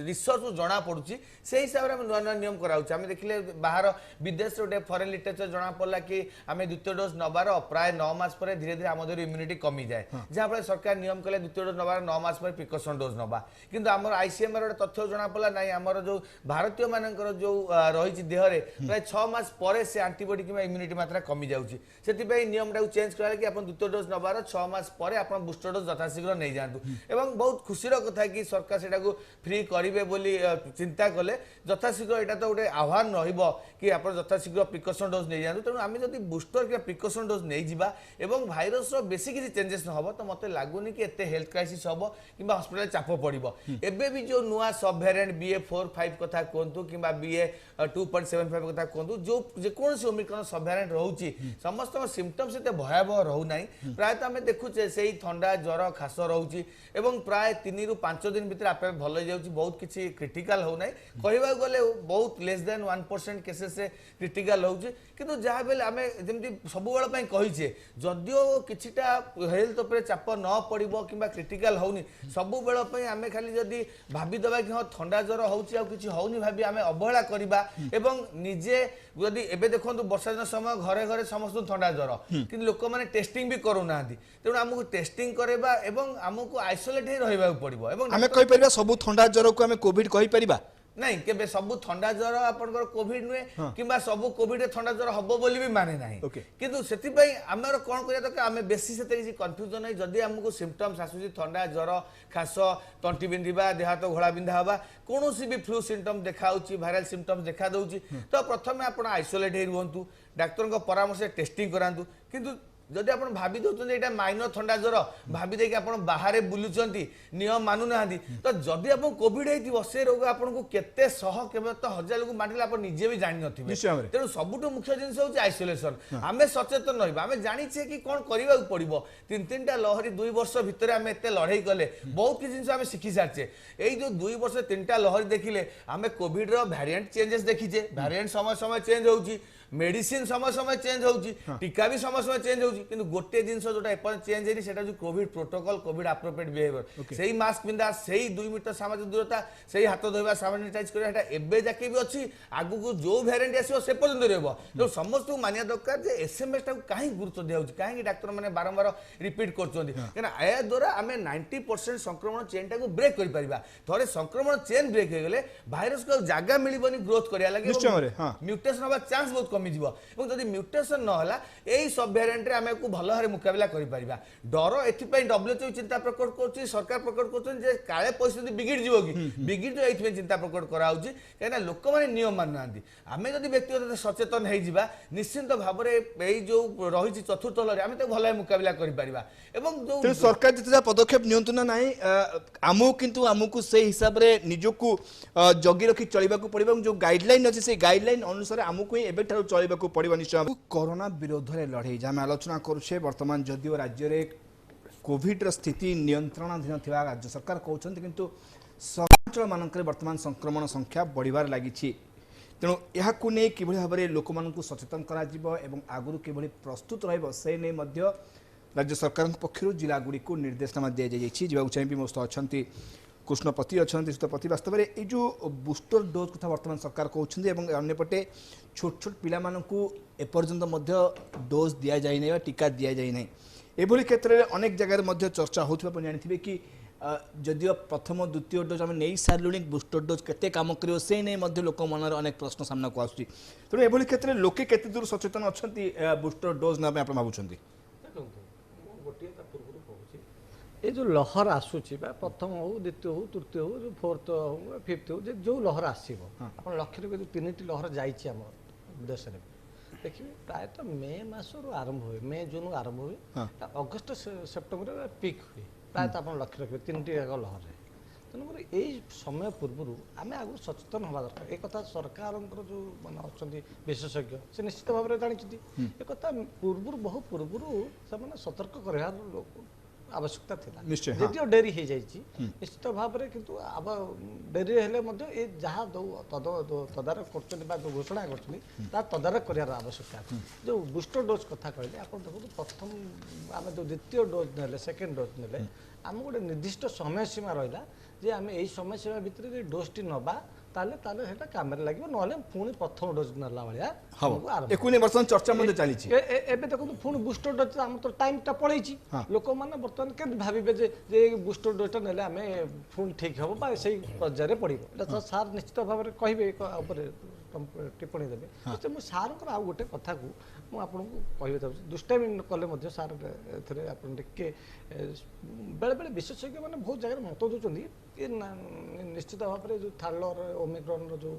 रिसर्च जणा पडुची से हिसाब रे नुवा नुवा नियम कराउची आमे देखिले बाहर विदेश रे फॉरेन लिटरेचर जणा पड़ला कि आमे द्वितीय डोज नबार प्राय 9 मास पर धीरे धीरे आम इम्यूनिटी कमी जाए जहाँ फल सरकार नियम कले द्वितीय डोज नबार 9 मास पर प्रिकॉशन डोज नबा किंतु आमर आईसीएम रो तथ्य जना पड़ा ना आमर जो भारतीय मानकर जो रही देहरे प्राय 6 मास पर से एंटीबॉडी कि इम्यूनिटी मात्रा कमी जाउची सेति नियम टाइम चेंज करा कि अपन द्वितीय डोज नबार 6 मास पर अपन बूस्टर डोज यथाशीघ्र नहीं जातु एवं बहुत खुशीर कथा कि सरकार सेटा को फ्री करिवे बोली चिंता कले यथाशीघ्र एटा तो गोटे आह्वान रहिबो कि अपन यथाशीघ्र प्रिकॉशन डोज नहीं जातु तेणु आम जदि बूस्टर कि प्रिकॉशन डोज नहीं जिबा एवं भाइरस रो बेसी किसी चेंजेस न होबो तो मते लागुनी कि एते हेल्थ क्राइसिस होबो किबा हॉस्पिटल चाप पड़िबो एबे भी जो नुवा सब वेरिएंट BA.4-5 कथा कोंतु किबा BA.2.75 कथा कोंतु जो जे कोनसी ओमिक्रॉन सब वेरिएंट रहउची समस्त सिम्पटम्स एते भयावह रहउ नाही प्राय त हमें देखु छे सेही ठंडा ज्वर खास रहउची एवं प्राय 3 रु 5 दिन भीतर आपे भल जाउची बहुत किछि क्रिटिकल हो नाही कहबा गले बहुत लेस देन 1% केसेस से क्रिटिकल होउची किंतु जहा बेले हमें जेमति सब बेला पई कहिछे जदियो किछिटा हेल्थ ऊपर चाप न पड़िबो किबा क्रिटिकल होउनी सब बेला पई हमें खाली जदी भाबी दबा कि हां ठंडा ज्वर होउची आ किछि होउनी भाबी हमें अवहेला करबा एवं निजे जदी एबे देखंतु वर्षा दिन समय घरे घरे समस्त ठंडा ज्वर किंतु लोक माने टेस्टिंग भी करू नांदी तेणु हमको टेस्टिंग करेबा एवं हमको आइसोलेट ही रहबा पड़िबो एवं हमें कहि परिबा सब ठंडा ज्वर को हमें कोविड कहि परिबा नहीं केबे सब ठंडा ज्वर आपनकर कोविड नुए किबा सब कोविड रे ठंडा ज्वर हबो बोली भी माने नाही किंतु सेति पई हमर कोन करिया त हमें बेसी सेते किछि कंफ्यूजन नै जदी हमको सिम्पटम्स आसुची ठंडा ज्वर खास तंटी बिंदिबा देह हाथ घोड़ा बिंधा हबा कोनोसी भी फ्लू सिम्पटम देखाउची वायरल सिम्पटम्स देखा दउची तो प्रथमे आपण आइसोलेट हे रहंतु डाक्टर को परामर्श टेस्टिंग करांतु किंतु जदि आप भाभी दौरान यहाँ माइनर ठंडा ज्वर भाभी देखिए आप बाहर बुलूं नियम मानु ना तो जदि आप कोविड हो से रोग आपको केते शह केवल तो हजार लोग बांटिले आप निजे भी जानी नथिबे तेणु सबुठ मुख्य जिनस होची आइसोलेशन आमे सचेतन रहिबा आमे जानिछे कि कोन करिबा पड़िबो तीन टा लहरी 2 वर्ष भितर आमे एते लड़ाई कले बहुत किछि जिनस आमे शिखि सारछे एई जो 2 वर्ष 3टा लहरी देखिले आमे कोविड रो वेरिएंट चेंजेस देखिछे वेरिएंट समय समय चेंज होउची मेडिसिन समय समय चेंज होउची टीका भी समय समय चेंज होउची किंतु गोटे जिंस जोटा एपर चेंज हेनी सेटा जो Covid protocol Covid appropriate behaviour सेही मास्क पिंदा सेही 2 मीटर सामाजिक दूरता सेही हाथ धोइबा सैनिटाइज करिया एटा एबे जाके भी अछि आगु को जो वेरिएंट आसीबो से पर्यंत रहबो तो समस्त को मानिया दरकार जे एसएमएस टा काहे गुरुत्व दिया होची काहे डॉक्टर माने बारंबार रिपीट करचोंदी केना ए द्वारा हमें 90% संक्रमण चेन टा को ब्रेक करि परिबा थोड़े संक्रमण चेन ब्रेक हे गेले भाइरस को जागा मिलिबनी ग्रोथ करिया लागे म्यूटेशन होबा चांस बहुत कमी जीवो এবং যদি মিউটেশন ন হলা এই সব ভ্যারিয়েন্ট রে আমি ভালো ভাবে মুকাবিলা করি পারিবা ডর এথিপাই ডব্লিউএচও চিন্তা প্রকট করছি সরকার প্রকট করছেন যে কালে পরিস্থিতি বিগিড় ଯିବ কি বিগিড় তো এইথিপাই চিন্তা প্রকট করা হଉଛି কারণ লোক মানে নিয়ম মান নাহাନ୍ତି আমি যদি ব্যক্তিগত সচেতন হেই ଯିବା নিশ্চিন্ত ভাবে এই যে রহিছি চতুর্থ লহরে আমি তো ভালো ভাবে মুকাবিলা করি পারিবা এবং যে সরকার যেতে পদক্ষেপ নিয়ন্তু না নাই আমু কিন্তু আমুকু সেই হিসাবে নিজকু জগি রখি চলিବାକୁ পড়িব এবং যে গাইডলাইন আছে সেই গাইডলাইন অনুসারে আমুকু এবে ঠাରୁ চলিବାକୁ পড়িব নিশ্চয় कोरोना विरोध में लड़े जहाँ आलोचना करुचे वर्तमान जदिव राज्य में कोविड स्थिति नियंत्रणाधीन थी राज्य सरकार कहते किंतु सहरांचल मानक वर्तमान संक्रमण संख्या बढ़िबार लगी तेणु यह कि भाव में लोक मानक सचेतन करा आगुरी कि प्रस्तुत रही राज्य सरकार पक्षर जिलागुड़ी को निर्देशनामा दी जाए चाहिए मो सह अच्छा कृष्णपति अच्छा सुतपति वास्तव में ये जो बूस्टर डोज कथा वर्तमान सरकार कहते अंपटे छोट छोट पिला एपर्यंत डोज दि जाए ना टीका दि जाए ना एभली क्षेत्र में अनेक जगह चर्चा होता जानते कि जदिव प्रथम द्वितीय डोज आम नहीं सारे बूस्टर डोज केते काम कर से नहीं लोक मन अनेक प्रश्न सामना को आसूँ तेणु एभली क्षेत्र में लोके केते दूर सचेतन अच्छा बूस्टर डोज ना आप भावुं ये जो लहर आसूची प्रथम हो द्वितीय हो तृतीय हो जो फोर्थ हो फिफ्थ हो जो लहर आसो आप लक्ष्य रखिए 3टी लहर जाम देश में देखिए प्रायतः मे मसरू आरंभ हुए मे जून आरंभ हुए अगस्ट सेप्टेम्बर पिक हुए प्रायतः आप लक्ष्य रखिए 3टी जाक लहर तेणुक यही समय पूर्व आम आगे सचेतन हवा दरकार एक सरकार जो मैंने अच्छा विशेषज्ञ से निश्चित भाव में जानते एक पूर्व बहु पूर्व से सतर्क कर आवश्यकता थी जदिव डेरी हो जाइए निश्चित भाव में किंतु अब डेरी हेले ये जहाँ तदारक कर घोषणा कर तदारक कर आवश्यकता जो बूस्टर डोज कथा कहले आप देखो प्रथम आम जो द्वितीय डोज ने सेकेंड डोज ने आम गोटे निर्दिष्ट समय सीमा रहा जे आम यही समय सीमा भितर डोज टी नवा ताले काम लगे ना पुणी प्रथम डोज नाला भाया चर्चा चली देखो पुणी बूस्टर डोज आम तो टाइम टा पड़े लोक मैंने बर्तमान के भावे जे बूस्टर डोज ने आम पुणी ठीक हम से पर्यायर पड़ो सार निश्चित भाव में कहे टिप्पणी देते मुझे सार आउ गोटे कथा को मुझे कह चाहूँ दुष्टामी कले सार टे बेले बेले विशेषज्ञ मैंने बहुत जगह मत दूसरी ये निश्चित भाव में जो थार्ड ओमिक्रॉन जो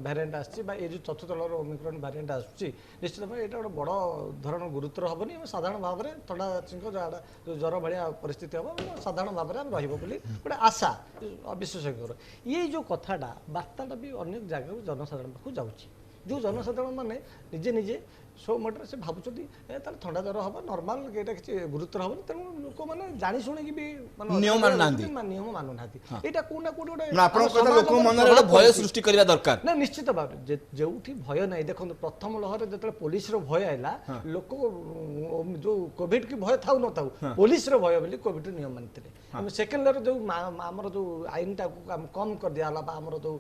वेरिएंट आसी जो चतुर्थ लहर ओमिक्रॉन वेरिएंट आसूँ निश्चित भाव ये गोटे बड़ धरण गुरुतर हेनी साधारण भाव में थंडा चिंक जो ज्वर भाया परिस्थिति हम साधारण भाव में रोटे आशा विशेषज्ञ ये जो कथाटा बार्ताटा भी अनेक जगह जनसाधारण पाक जाऊँगी जो जनसाधारण माने निजे निजे सो मटर से भावुं ठंडा ज्वर हम नर्माल ये किसी गुरुतर हम तेणु लोक मैंने जानी शुणी भी नियम मानुना यहाँ कौना कौटे भय सृष्टि करने दरकार ना निश्चित भाव जो भय ना देखो प्रथम लहर जो पुलिस भय आला लोक जो कोविड की भय था न था पुलिस भय बोली कोविड नियम मानी सेकेंड लहर जो आमर जो आईन टाक कम कर दिया आमर जो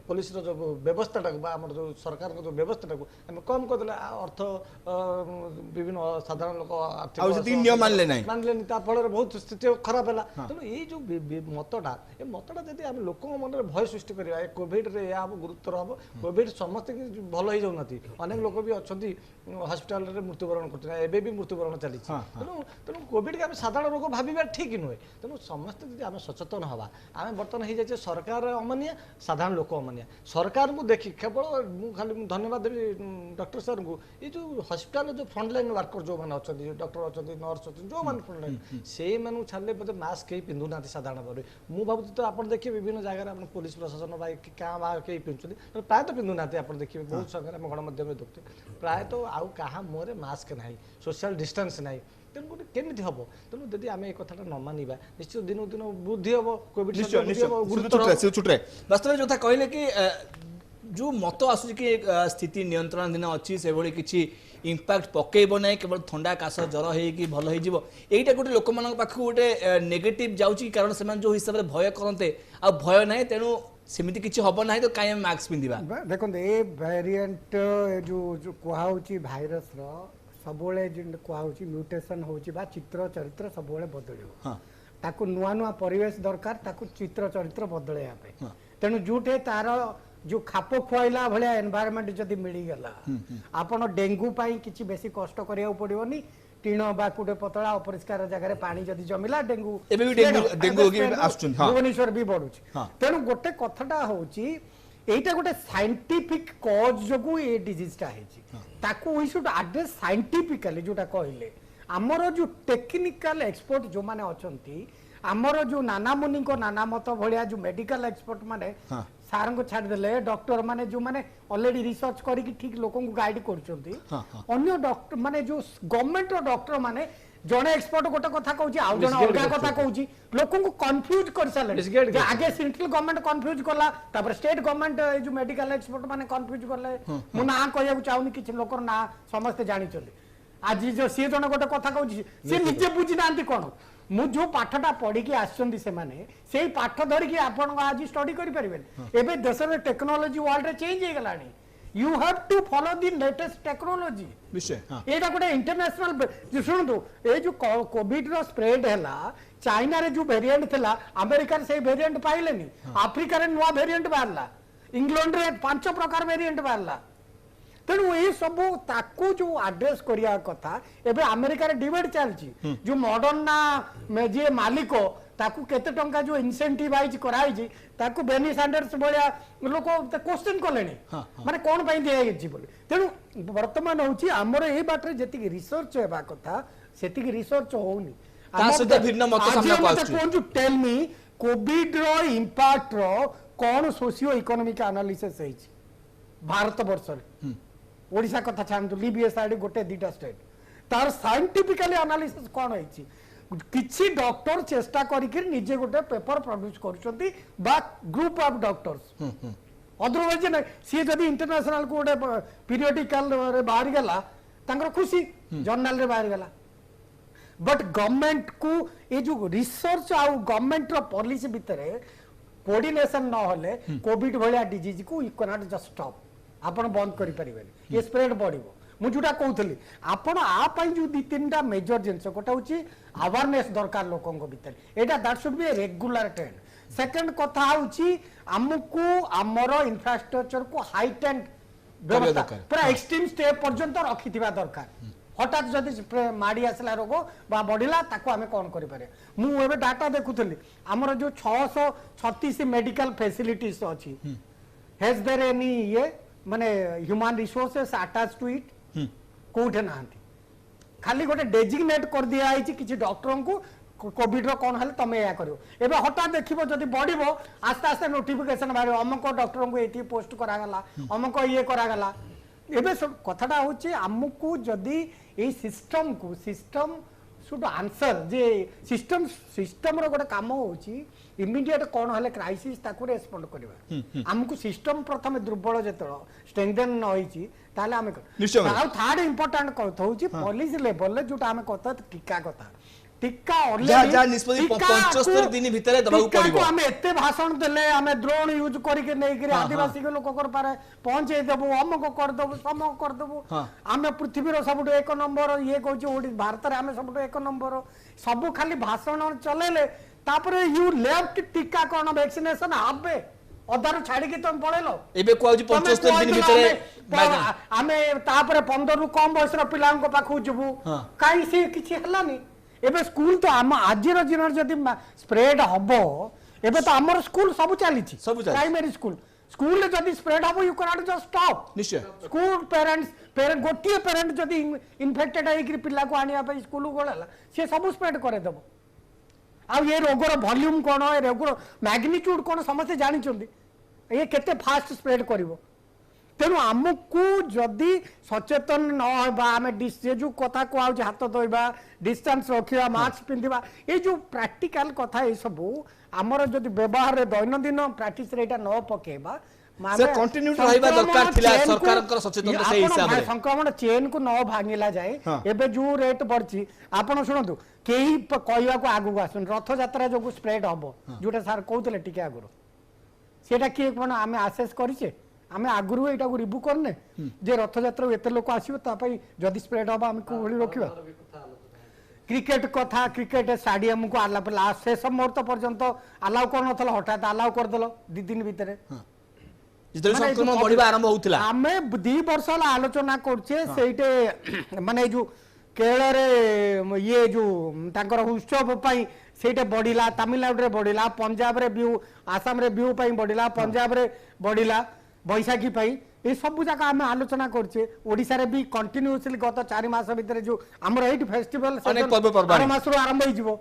पुलिस जो व्यवस्था आमर जो सरकार जो व्यवस्था आम कम कर अर्थ विभिन्न साधारण लोक आर्थिक मानले फल बहुत स्थिति खराब है तेणु ये जो मतटा ये मतटा जब आम लोक मन में भय सृष्टि करा कोविड रे हम गुरुतर हम कोविड समस्त भल हो जाऊना अनेक लोक भी अच्छा हस्पिटाल मृत्युवरण कर मृत्युवरण चली तेणु तेणु कोविड के साधारण रोग भाव ठीक नुहे तेणु समस्त जी आम सचेतन हवा आम बर्तमान हो जाए सरकार अमानिया साधारण लोक अमानिया सरकार को देखी केवल मुझे धन्यवाद देवी डॉक्टर सर को ये जो हस्पिटाल जो फ्रंटलाइन वर्कर जो मैंने अच्छा डॉक्टर अच्छा नर्स अच्छा जो मैंने फ्रंटलाइन से छाड़े बोलते मास्क कहीं पिंधु ना साधारण भाव में मुझे भावुँ तो आप देखिए विभिन्न जगह पुलिस प्रशासन भाई क्या कहीं पिंधुते प्रायतः पिंधु ना आप देखिए बहुत जगह आम गणमाध्यम देखते प्रायतः आउ क्या मुहर मास्क ना सोशल डिस्टेंस ना तेणु गोटे केमी हम तेणु जब आम ये कथा न मानवा निश्चित दिन दिन वृद्धि हम कोविड वास्तव में जो कहले कि जो मत आसुची कि स्थिति नियंत्रण दिन अच्छी से भली किछि इम्पैक्ट पकेइबो नै केवल ठंडा काश जर हे कि भल हे जीवो एटा गोटे लोक मान पाखु गोटे नेगेटिव जाउची कारण से जो हिसाब रे भय करते आ भय नै तेनु सेमिति किछि हबो नै तो काई मास्क पिंदिबा देखो ए वेरिएंट जो कुहा होची भाइरस रो सबोले जिन कुहा होची म्यूटेशन होची बा चित्र चरित्र सबोले बदलियो हां ताकू नुआ नुआ परिवेश दरकार ताकू चित्र चरित्र बदलैया पे तेणु जोटे तार जो खाप खुआइला भलिया एनवायरनमेंट जदि मिली गला आपण डेंगू पाई किछि बेसी कष्ट करिया पड़िबोनी टीण बा कुटे पतला अपरिष्कार जगह पानी जदि जमिला डेंगू एबे भी डेंगू के आछुन हां भुवनेश्वर भी बढ़ुछि तेणु गोटे कथटा होछि एटा गोटे साइंटिफिक कॉज जगु ए डिजीज टा हेछि ताकू वी शुड एड्रेस साइंटिफिकली जोटा कहले आमर जो टेक्निकल एक्सपर्ट जो माने अछंती आमर जो नाना मुनि को नाना मत भलिया जो मेडिकल एक्सपर्ट माने सारंग को छाड़ देले डॉक्टर माने जो माने ऑलरेडी रिसर्च करी कि ठीक लोगों को गाइड करचंती अन्य डॉक्टर माने जो गवर्नमेंट रो डॉक्टर माने जने एक्सपर्ट गोटे कथा कहूची आ जने अलगा कथा कहूची लोगों को कंफ्यूज कर साले आगे सेंट्रल गवर्नमेंट कंफ्यूज करला तापर स्टेट गवर्नमेंट जो मेडिकल एक्सपर्ट माने कंफ्यूज करले मु ना कहया को चाहुनी किछ लोकर ना समस्त जानि चले आज जो सी जने गोटे कथा कहूची से निजे बुझी नांती कोन मु जो पाठटा पढ़ी के आछंदी से माने सेही पाठ धरि के आपण आज स्टडी करि परिबेन एबे देश रे टेक्नोलॉजी वर्ल्ड रे चेंज हे गलानी you have to follow the latest technology विषय एटा गोटे इंटरनेशनल सुनतु ए जो कोविड रो स्प्रेड हैला चाइना रे जो वेरिएंट थिला अमेरिका रे से वेरिएंट पाइलेनी अफ्रीका रे नवा वेरिएंट बारला इंग्लैंड रे 5 प्रकार वेरिएंट बारला तेणु ये सब ताकू जो एड्रेस करिया कथा एबे अमेरिका रे डिबेट चलची जो मॉडर्न जे मालिक ताकू केते टंका जो इंसेंटिवाइज कराई जी ताकू बेनी सैंडर्स बलिया लोक क्वेश्चन कलेनी माने कोन पई दिया जी बोले तेणु वर्तमान होची हमर ए बाटरे जेति रिसर्च हेबा कथा सेति रिसर्च होउनी ता सहित भिन्न मत सामना पाछी कोन टू टेल मी कोविड रो इंपैक्ट रो कोन सोशियो इकोनॉमिक एनालिसिस है भारत वर्ष रे ओडिशा कथा छांतु लीबीए साइड गोटे दीटा स्टेट तार साइंटिफिकली एनालिसिस कोन होइछि किछि डॉक्टर चेष्टा करिक निजे गोटे पेपर प्रोड्यूस करछंती बा ग्रुप ऑफ डॉक्टर्स अदरवाइज न सी जदी इंटरनेशनल को गोटे पीरियडिकल रे बाहर गेला तांकर खुशी जर्नल रे बाहर गेला बट गवर्नमेंट को ये जो रिसर्च आ गवर्नमेंट रो पॉलिसी भितरे कोऑर्डिनेशन न होले कोविड भलिया डिजीज को you can not just stop आपण बंद करि परिबेनी ये स्प्रेड बढ़िबो मु जोटा कहउथली आपण आ पई जो दी तीनटा मेजर जिंस कोटा होची अवेयरनेस दरकार लोकन को भीतर एटा that should be a regular trend second कथा होची हमकु हमर इंफ्रास्ट्रक्चर को हाइट एंड व्यवस्था पूरा एक्सट्रीम स्टेप पर्यंत रखिथिबा दरकार हठात जदि माड़ी आसला रोग बा बढ़िला ताको आमे कोन करि पारे मु एबे डाटा देखुथली हमर जो 636 मेडिकल फैसिलिटीज अछि हैज देयर एनी ये माने human resources attach to it कोठे नांती खाली गोटे डेजिग्नेट कर दिया आइछि किछि डॉक्टरन को कोविड रो कोन हले तमे या करियो एबे हठात देखिबो जदि बढ़िबो आस्ते आस्ते नोटिफिकेशन बारे अमक डॉक्टरन को एठी पोस्ट करा गला अमक ये करा गला एबे सब कथाटा होछि हमकु जदि ए सिस्टम को सिस्टम शुड आंसर जे सिस्टम रो गोटे काम होछि इमीडिएट कोन हले क्राइसिस ताकू रेस्पोंड करबा हमकु सिस्टम प्रथम दुर्बल जेतळ स्ट्रेंथन न होइछि ताले हम थर्ड इंपोर्टेंट कथ होछि पॉलिसी लेवल ले जोटा हम कथा टीका कथा टीका ऑलरेडी जा निष्पत्ति 75 दिन भीतर दबाउ पड़िबो हम एते भाषण देले हम ड्रोन यूज करी के नै के आदिवासी के लोक कर पारे पहुंचे देबो हम को कर देबो सम कर देबो हम पृथ्वी रो सबटो एक नंबर ये कहू छी भारत रे हम सबटो एक नंबर सब खाली भाषण चलेले तापरे यू लेफ्ट टीका कोन वैक्सीनेशन आबे अधार छाड़ी के तुम पळेलो एबे को 75 दिन भीतर हमें तापरे 15 रु कम बयस रो पिलांको पाखु जबु काई से किछि हलानी एबे स्कूल तो हम आजिर दिन जदि स्प्रेड हबो एबे तो हमर स्कूल सब चली छी प्राइमरी स्कूल जदि स्प्रेड हबो you can not just stop निश्चय स्कूल पेरेंट्स गोटिए पेरेंट जदि इन्फेक्टेड है कि पिला को आनिया पे स्कूल गोळला से सब स्प्रेड करे दबो आ ये रोगर वॉल्यूम कोन ए रोगर मैग्नीट्यूड कोन समस्त जानि चंदी ये केते फास्ट स्प्रेड करिवो तेणु आमको जदि सचेतन न होबा आमे जो कथा को आउ हाथ धोइबा डिस्टेंस रखिबा मास्क पिंधिबा ये जो प्रैक्टिकल कथा ये सब आमर जदि व्यवहार रे दैनंदिन प्रैक्टिस रे एटा न पकेबा से कंटिन्यूटी रहबा दरकार थिला सरकारकर सचेतनता से हिसाब रे संक्रमण चेन को न भांगिला जाए एबे जो रेट बढ़ची आपण सुनंतु केही कहवा को आगु आसन रथ यात्रा जो स्प्रेड हबो जोटा सर कहउतले टिके आगु सेटा कि कोन आमे आसेस करिसे आमे आगुरु एटा को रिव्यू करने जे रथ यात्रा एते लोक आसीबो ता पई जदी स्प्रेड हबा आमे को भली रखिबा क्रिकेट कथा क्रिकेट स्टाडियम को आला लास्ट शेष मुहूर्त पर्यंत अलाउ कर नथला हठात अलाउ कर देलो 2 दिन भीतर जितने संक्रमण बढ़िबा आरंभ होउतला आमे 2 वर्ष ला आलोचना करछे सेइटे माने जो केरल रे ये जो तांकर उत्सव पई सेइटे बढ़िला तमिलनाडु रे बढ़िला पंजाब रे व्यू आसाम रे व्यू पई बढ़िला पंजाब रे बढ़िला बैसाखी पई ये सब जगह आम आलोचना करछे ओडिसा रे भी कंटिन्यूअसली गत 4 मास भीतर जो हमर एट फेस्टिवल मास आरंभ हो जिवो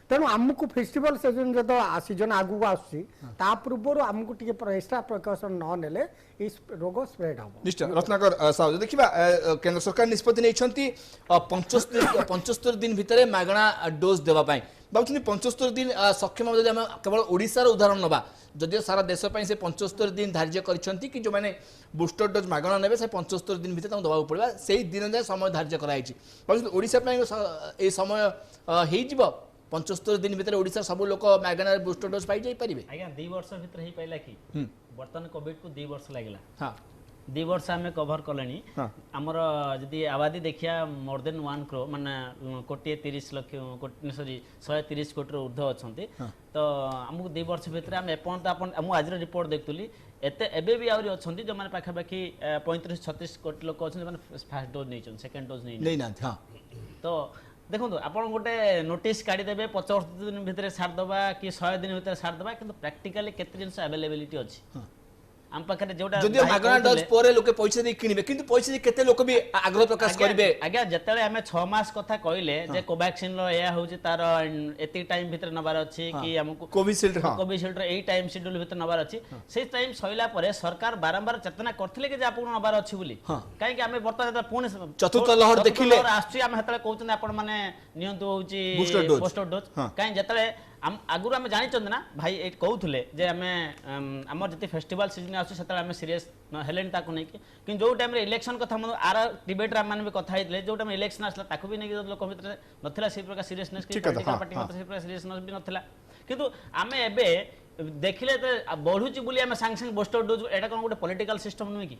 तेणु आमको फेस्टिवल सीजन जो सीजन आगु आसी ता पूर्व आमको टिके एक्स्ट्रा प्रिकॉशन न नेले इस रोग स्प्रेड हम निश्चय रत्नाकर साहब देखिबा केंद्र सरकार निष्पत्ति नै 75 दिन भितरे मागणा डोज देबा पई बाबुनी 75 दिन सक्षम जदि हम केवल ओडिसा रो उदाहरण नबा जदि सारा देश पई से 75 दिन धार्य करिसंती कि जो माने बूस्टर डोज मागणा नेबे से 75 दिन भितर दबा पड़बा सेही दिन जाय समय धार्य कराइछि बाबुनी ओडिसा पई ए समय हेइ जिवो 75 दिन भीतर ओडिसा सब लोक मागणा बूस्टर डोज पाई जाई परिबे आज्ञा 2 वर्ष भीतर ही पाइला कि वर्तमान कोविड को 2 वर्ष लागला हां 2 वर्ष आमे कवर कलेनी हमर जदी आबादी देखिया मोर देन 1 करोड़ माने कोटी 30 लाख कोटी सॉरी 130 कोटी रो ऊर्ध्व अछंती तो हमकु 2 वर्ष भीतर हम एपन अपन हम आज रिपोर्ट देखतुली एते एबे भी आउरी अछंती जो माने पाखा बाकी 35-36 कोटी लोक अछंती माने फर्स्ट डोज नै छन सेकंड डोज नै ना हां तो देखो आपण गोटे नोटिस काढ़ी देबे 50 दिन भीतर सार दबा कि 100 दिन भीतर सार दबा किंतु प्रैक्टिकली केते जिंस अवेलेबिलिटी अछि हम पाखरे जोटा जदि मागणा डोज पोरे लोके पैसा दे किनिबे किंतु पैसा दे केते लोक भी आग्रह प्रकाश करिवे आज्ञा जतले हमें 6 मास कथा कहले जे कोवैक्सीन लो या होची तार एति टाइम भीतर नबार अछि कि हमको कोविशील्ड एई टाइम शेड्यूल भीतर नबार अछि से टाइम सइला परे सरकार बारंबार चेतना करथिले कि जे आपन नबार अछि बोली काहे कि हमें वर्तमान पुणी चतुर्थ लहर देखिले आछि हम हेतले कहउछन आपन माने नियंतु होची बूस्टर डोज काहे जतले आगुर आम जानी ना भाई ये कहते जे आम आम जी फेस्टिवल सीजन आम सीरीयस हेले नहीं कि जो टाइम इलेक्शन कथा आर डिबेट आम भी कथा जो टाइम इलेक्शन आसला भी नहीं लोक भर ना से प्रकार सीरीयसनेस प्रकार सीरीयसनेस भी नाला किंतु आम एबे देखिले बढ़ुची बोली आम सांगे सांगे बूस्टर डोज एटा कौन गोटे पॉलिटिकल सिस्टम नुहे कि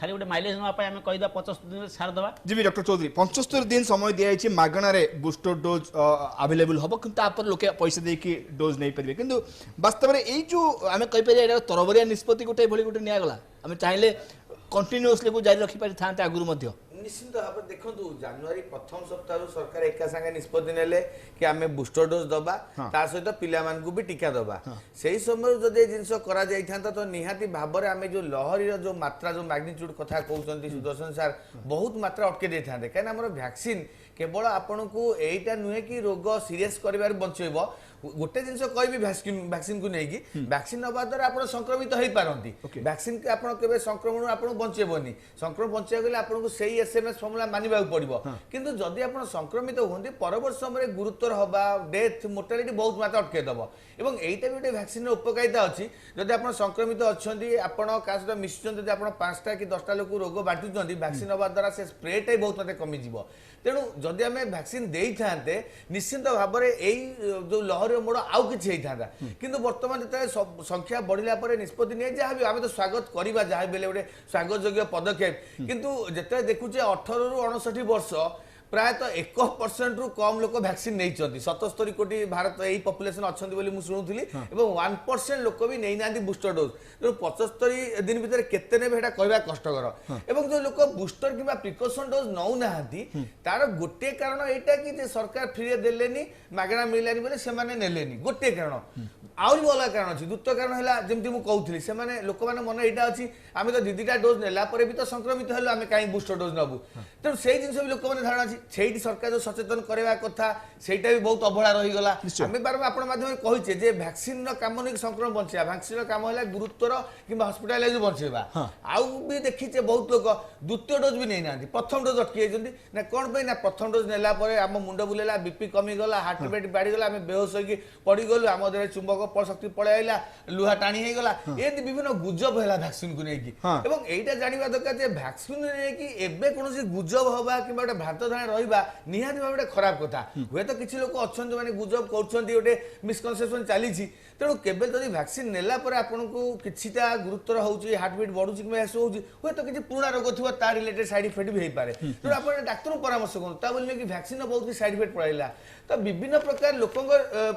खाली गोटे माइलेज नापी आम कहीदा 75 दिन सार दबा जी भी डॉक्टर चौधरी 75 दिन समय दिखाई मागणार बूस्टर डोज अवेलेबल हम कि लोके पैसा देकी डोज नहीं पारे किंतु वास्तव में यही जो आम कहीपर तरबरिया निष्पत्ति गोटे गोटे निगला आम चाहिए कंटिन्यूअसली को जारी रखी पारि था आगुरी निश्चित भाव देखो जनवरी प्रथम सप्ताह सरकार एका संगे निष्पत्ति नेले कि आम बूस्टर डोज दबा ता सहित पिला मानकु भी टीका दबा सेही समय जदि जिनस करा जाई थांता तो निहाती भाव में आम जो लहरी जो मात्रा जो मैग्नीट्यूड कथा कहउछंती सुदर्शन सर बहुत मात्रा अटके दे थांते काहे हमर वैक्सीन केवल आपन को एटा नुहे कि रोग सीरियस करिवार बंचेबो गोटे जिनस कहबी वैक्सीन को नहीं वैक्सीन नबा द्वारा आप संक्रमित हो पारती वैक्सीन के आपन केबे संक्रमण आपन बंचेबनी संक्रमण बंचा गले आपन को सही एसएमएस फॉर्मूला मानिबा पड़िबो किंतु जदि आपन संक्रमित होंती परवर्ती समय गुरुतर हवा डेथ मोर्टालिटी बहुत मात्रा अटके दबो एवं एटा भी गोटे वैक्सीन उपकारिता अछि जदि आपन संक्रमित अछंती आपन का सहित मिशन जदि आपन 5टा कि 10टा लोक रोग बांटुचंती वैक्सीन नबा द्वारा से स्प्रेटा बहुत मात्रा कमी जिवो तेणु जदि आम वैक्सीन दे था निश्चिंत भाव में यही जो लहरी मोड़ आउ कि होता किंतु बर्तमान जो संख्या बढ़ला निष्पत्ति नहीं जहाँ भी आम तो स्वागत करवा जहाँ भी गोटे स्वागत योग्य पदक्षेप किंतु जिते देखुचे 18 ରୁ 69 वर्ष प्रायतः 1% रु कम लोक वैक्सीन नहीं 77 कोटी भारत यही पॉपुलेशन अच्छा मुझे शुणुली 1% लोक भी नहीं ना बूस्टर डोज तेणु 75 दिन भीतर केते ने कहवा कष्टकर एवं जो लोक बूस्टर कि प्रिकॉशन डोज नौ ना तार गोटे कारण यहाँ कि सरकार फ्री देलेनी मागणा मिलानी बोले से नेलेनी गोटे कारण आउरी भी अलग कारण अच्छी द्वितीय कारण है जमी मुझे कहूली से लोक मैंने मन यहाँ अच्छी आम तो 2-2टा डोज नेला भी तो संक्रमित हेलु आम कहीं बूस्टर डोज नबू तेणु से जिन भी लोक मैंने धारणा अच्छी ସେଇଠି ସରକାର ଯୋଉ ସଚେତନ କରିବା କଥା ସେଇଟା ବି ବହୁତ ଅବହେଳା ରହିଗଲା। ଆମେ ବାରମ୍ବାର ଆପଣ ମାଧ୍ୟମରେ କହିଛେ ଯେ ଭ୍ୟାକ୍ସିନର କାମ ନୁହେଁ ସଂକ୍ରମଣ ବଞ୍ଚେଇବା, ଭ୍ୟାକ୍ସିନର କାମ ହେଲା ଗୁରୁତ୍ୱର କିମ୍ବା ହସ୍ପିଟାଲାଇଜ ବଞ୍ଚେଇବା। ଆଉ ବି ଦେଖିଛେ ବହୁତ ଲୋକ ଦ୍ୱିତୀୟ ଡୋଜ ବି ନେଇନାହାନ୍ତି, ପ୍ରଥମ ଡୋଜ ଅଟକି ଯାଇଛନ୍ତି। ନା କ'ଣ ପାଇଁ? ନା ପ୍ରଥମ ଡୋଜ ନେଲା ପରେ ଆମ ମୁଣ୍ଡ ବୁଲେଇଲା, ବିପି କମିଗଲା, ହାର୍ଟ ରେଟ୍ ବାଢ଼ିଗଲା, ଆମେ ବେହୋସ ହେଇକି ପଡ଼ିଗଲୁ, ଆମ ଦେହରେ ଚୁମ୍ବକ ଶକ୍ତି ପଳେଇ ଆଇଲା, ଲୁହା ଟାଣି ହେଇଗଲା, ଏମିତି ବିଭିନ୍ନ ଗୁଜବ ହେଲା ଭ୍ୟାକ୍ସିନକୁ ନେଇକି। ଏବଂ ଏଇଟା ଜାଣିବା ଦରକାର ଯେ ଭ୍ୟାକ୍ସିନ ନେଇକି ଏବେ କୌଣସି ଗୁଜବ ହବା କିମ୍ବା ଗୋଟେ ଭ୍ରାନ୍ତ ଧାରଣା ରହିବା ନିହାତି ଭାବେ ଗୋଟେ ଖରାପ କଥା। ହୁଏତ କିଛି ଲୋକ ଅଛନ୍ତି ମାନେ ଗୁଜବ କରୁଛନ୍ତି, ଗୋଟେ ମିସକନସେପସନ ଚାଲିଛି। ତେଣୁ କେବେ ଯଦି ଭ୍ୟାକ୍ସିନ ନେଲା ପରେ ଆପଣଙ୍କୁ କିଛିଟା ଗୁରୁତର ହେଉଛି, ହାର୍ଟବିଟ୍ ବଢୁଛି କିମ୍ବା ଏସବୁ ହେଉଛି, ହୁଏତ କିଛି ପୁରୁଣା ରୋଗ ଥିବ, ତା ରିଲେଟେଡ୍ ସାଇଡ୍ ଇଫେକ୍ଟ ବି ହେଇପାରେ। ତେଣୁ ଆପଣ ଡାକ୍ତରଙ୍କୁ ପରାମର୍ଶ କରନ୍ତୁ। ତା ବୋଲି ନୁହେଁ କି ଭ୍ୟାକ୍ସିନର ବହୁତ କିଛି ସାଇଡ୍ ଇଫେକ୍ଟ ପଳାଇଲା। ତ ବିଭିନ୍ନ ପ୍ରକାର ଲୋକଙ୍କ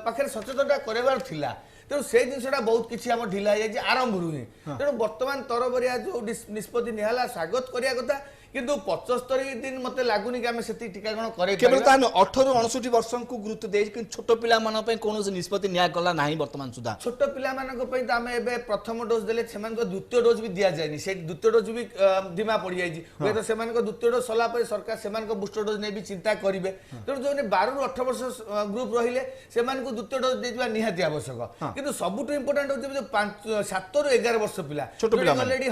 ପାଖରେ ସଚେତନତା କରାଇବାର ଥିଲା। ତେଣୁ ସେଇ ଜିନିଷଟା ବହୁତ କିଛି ଆମର ଢିଲା ହେଇଯାଇଛି ଆରମ୍ଭରୁ ହିଁ। ତେଣୁ ବର୍ତ୍ତମାନ ତରବରିଆ ଯୋଉ ନିଷ୍ପତ୍ତି ନିଆହେଲା ସ୍ୱାଗତ କରିବା କଥା, କିନ୍ତୁ 75 ଦିନ ମତେ ଲାଗୁନି କି ଆମେ ସେତିକି ଟିକାକରଣ କରେଇ କେବଳ ତା 18 69 ବର୍ଷଙ୍କୁ ଗୁରୁତ୍ୱ ଦେଇ, କିନ୍ତୁ ଛୋଟ ପିଲାମାନଙ୍କ ପାଇଁ କୌଣସି ନିଷ୍ପତ୍ତି ନିଆଗଲା ନାହିଁ ବର୍ତ୍ତମାନ ସୁଦ୍ଧା। ଛୋଟ ପିଲାମାନଙ୍କ ପାଇଁ ତ ଆମେ ଏବେ ପ୍ରଥମ ଡୋଜ ଦେଲେ, ସେମାନଙ୍କ ଦ୍ୱିତୀୟ ଡୋଜ ବି ଦିଆଯାଏନି, ସେ ଦ୍ୱିତୀୟ ଡୋଜ ବି ଧିମା ପଡ଼ିଯାଇଛି। ହୁଏତ ସେମାନଙ୍କ ଦ୍ୱିତୀୟ ଡୋଜ ସରିଲା ପରେ ସରକାର ସେମାନଙ୍କ ବୁଷ୍ଟର ଡୋଜ ନେଇ ବି ଚିନ୍ତା କରିବେ। ତେଣୁ ଯେଉଁମାନେ 12 ରୁ 18 ବର୍ଷ ଗ୍ରୁପ ରହିଲେ ସେମାନଙ୍କୁ ଦ୍ୱିତୀୟ ଡୋଜ ଦେଇଥିବା ନିହାତି ଆବଶ୍ୟକ। କିନ୍ତୁ ସବୁଠୁ ଇମ୍ପୋର୍ଟାଣ୍ଟ ହେଉଛି 7 ରୁ 11 ବର୍ଷ ପିଲା ଅଲରେଡି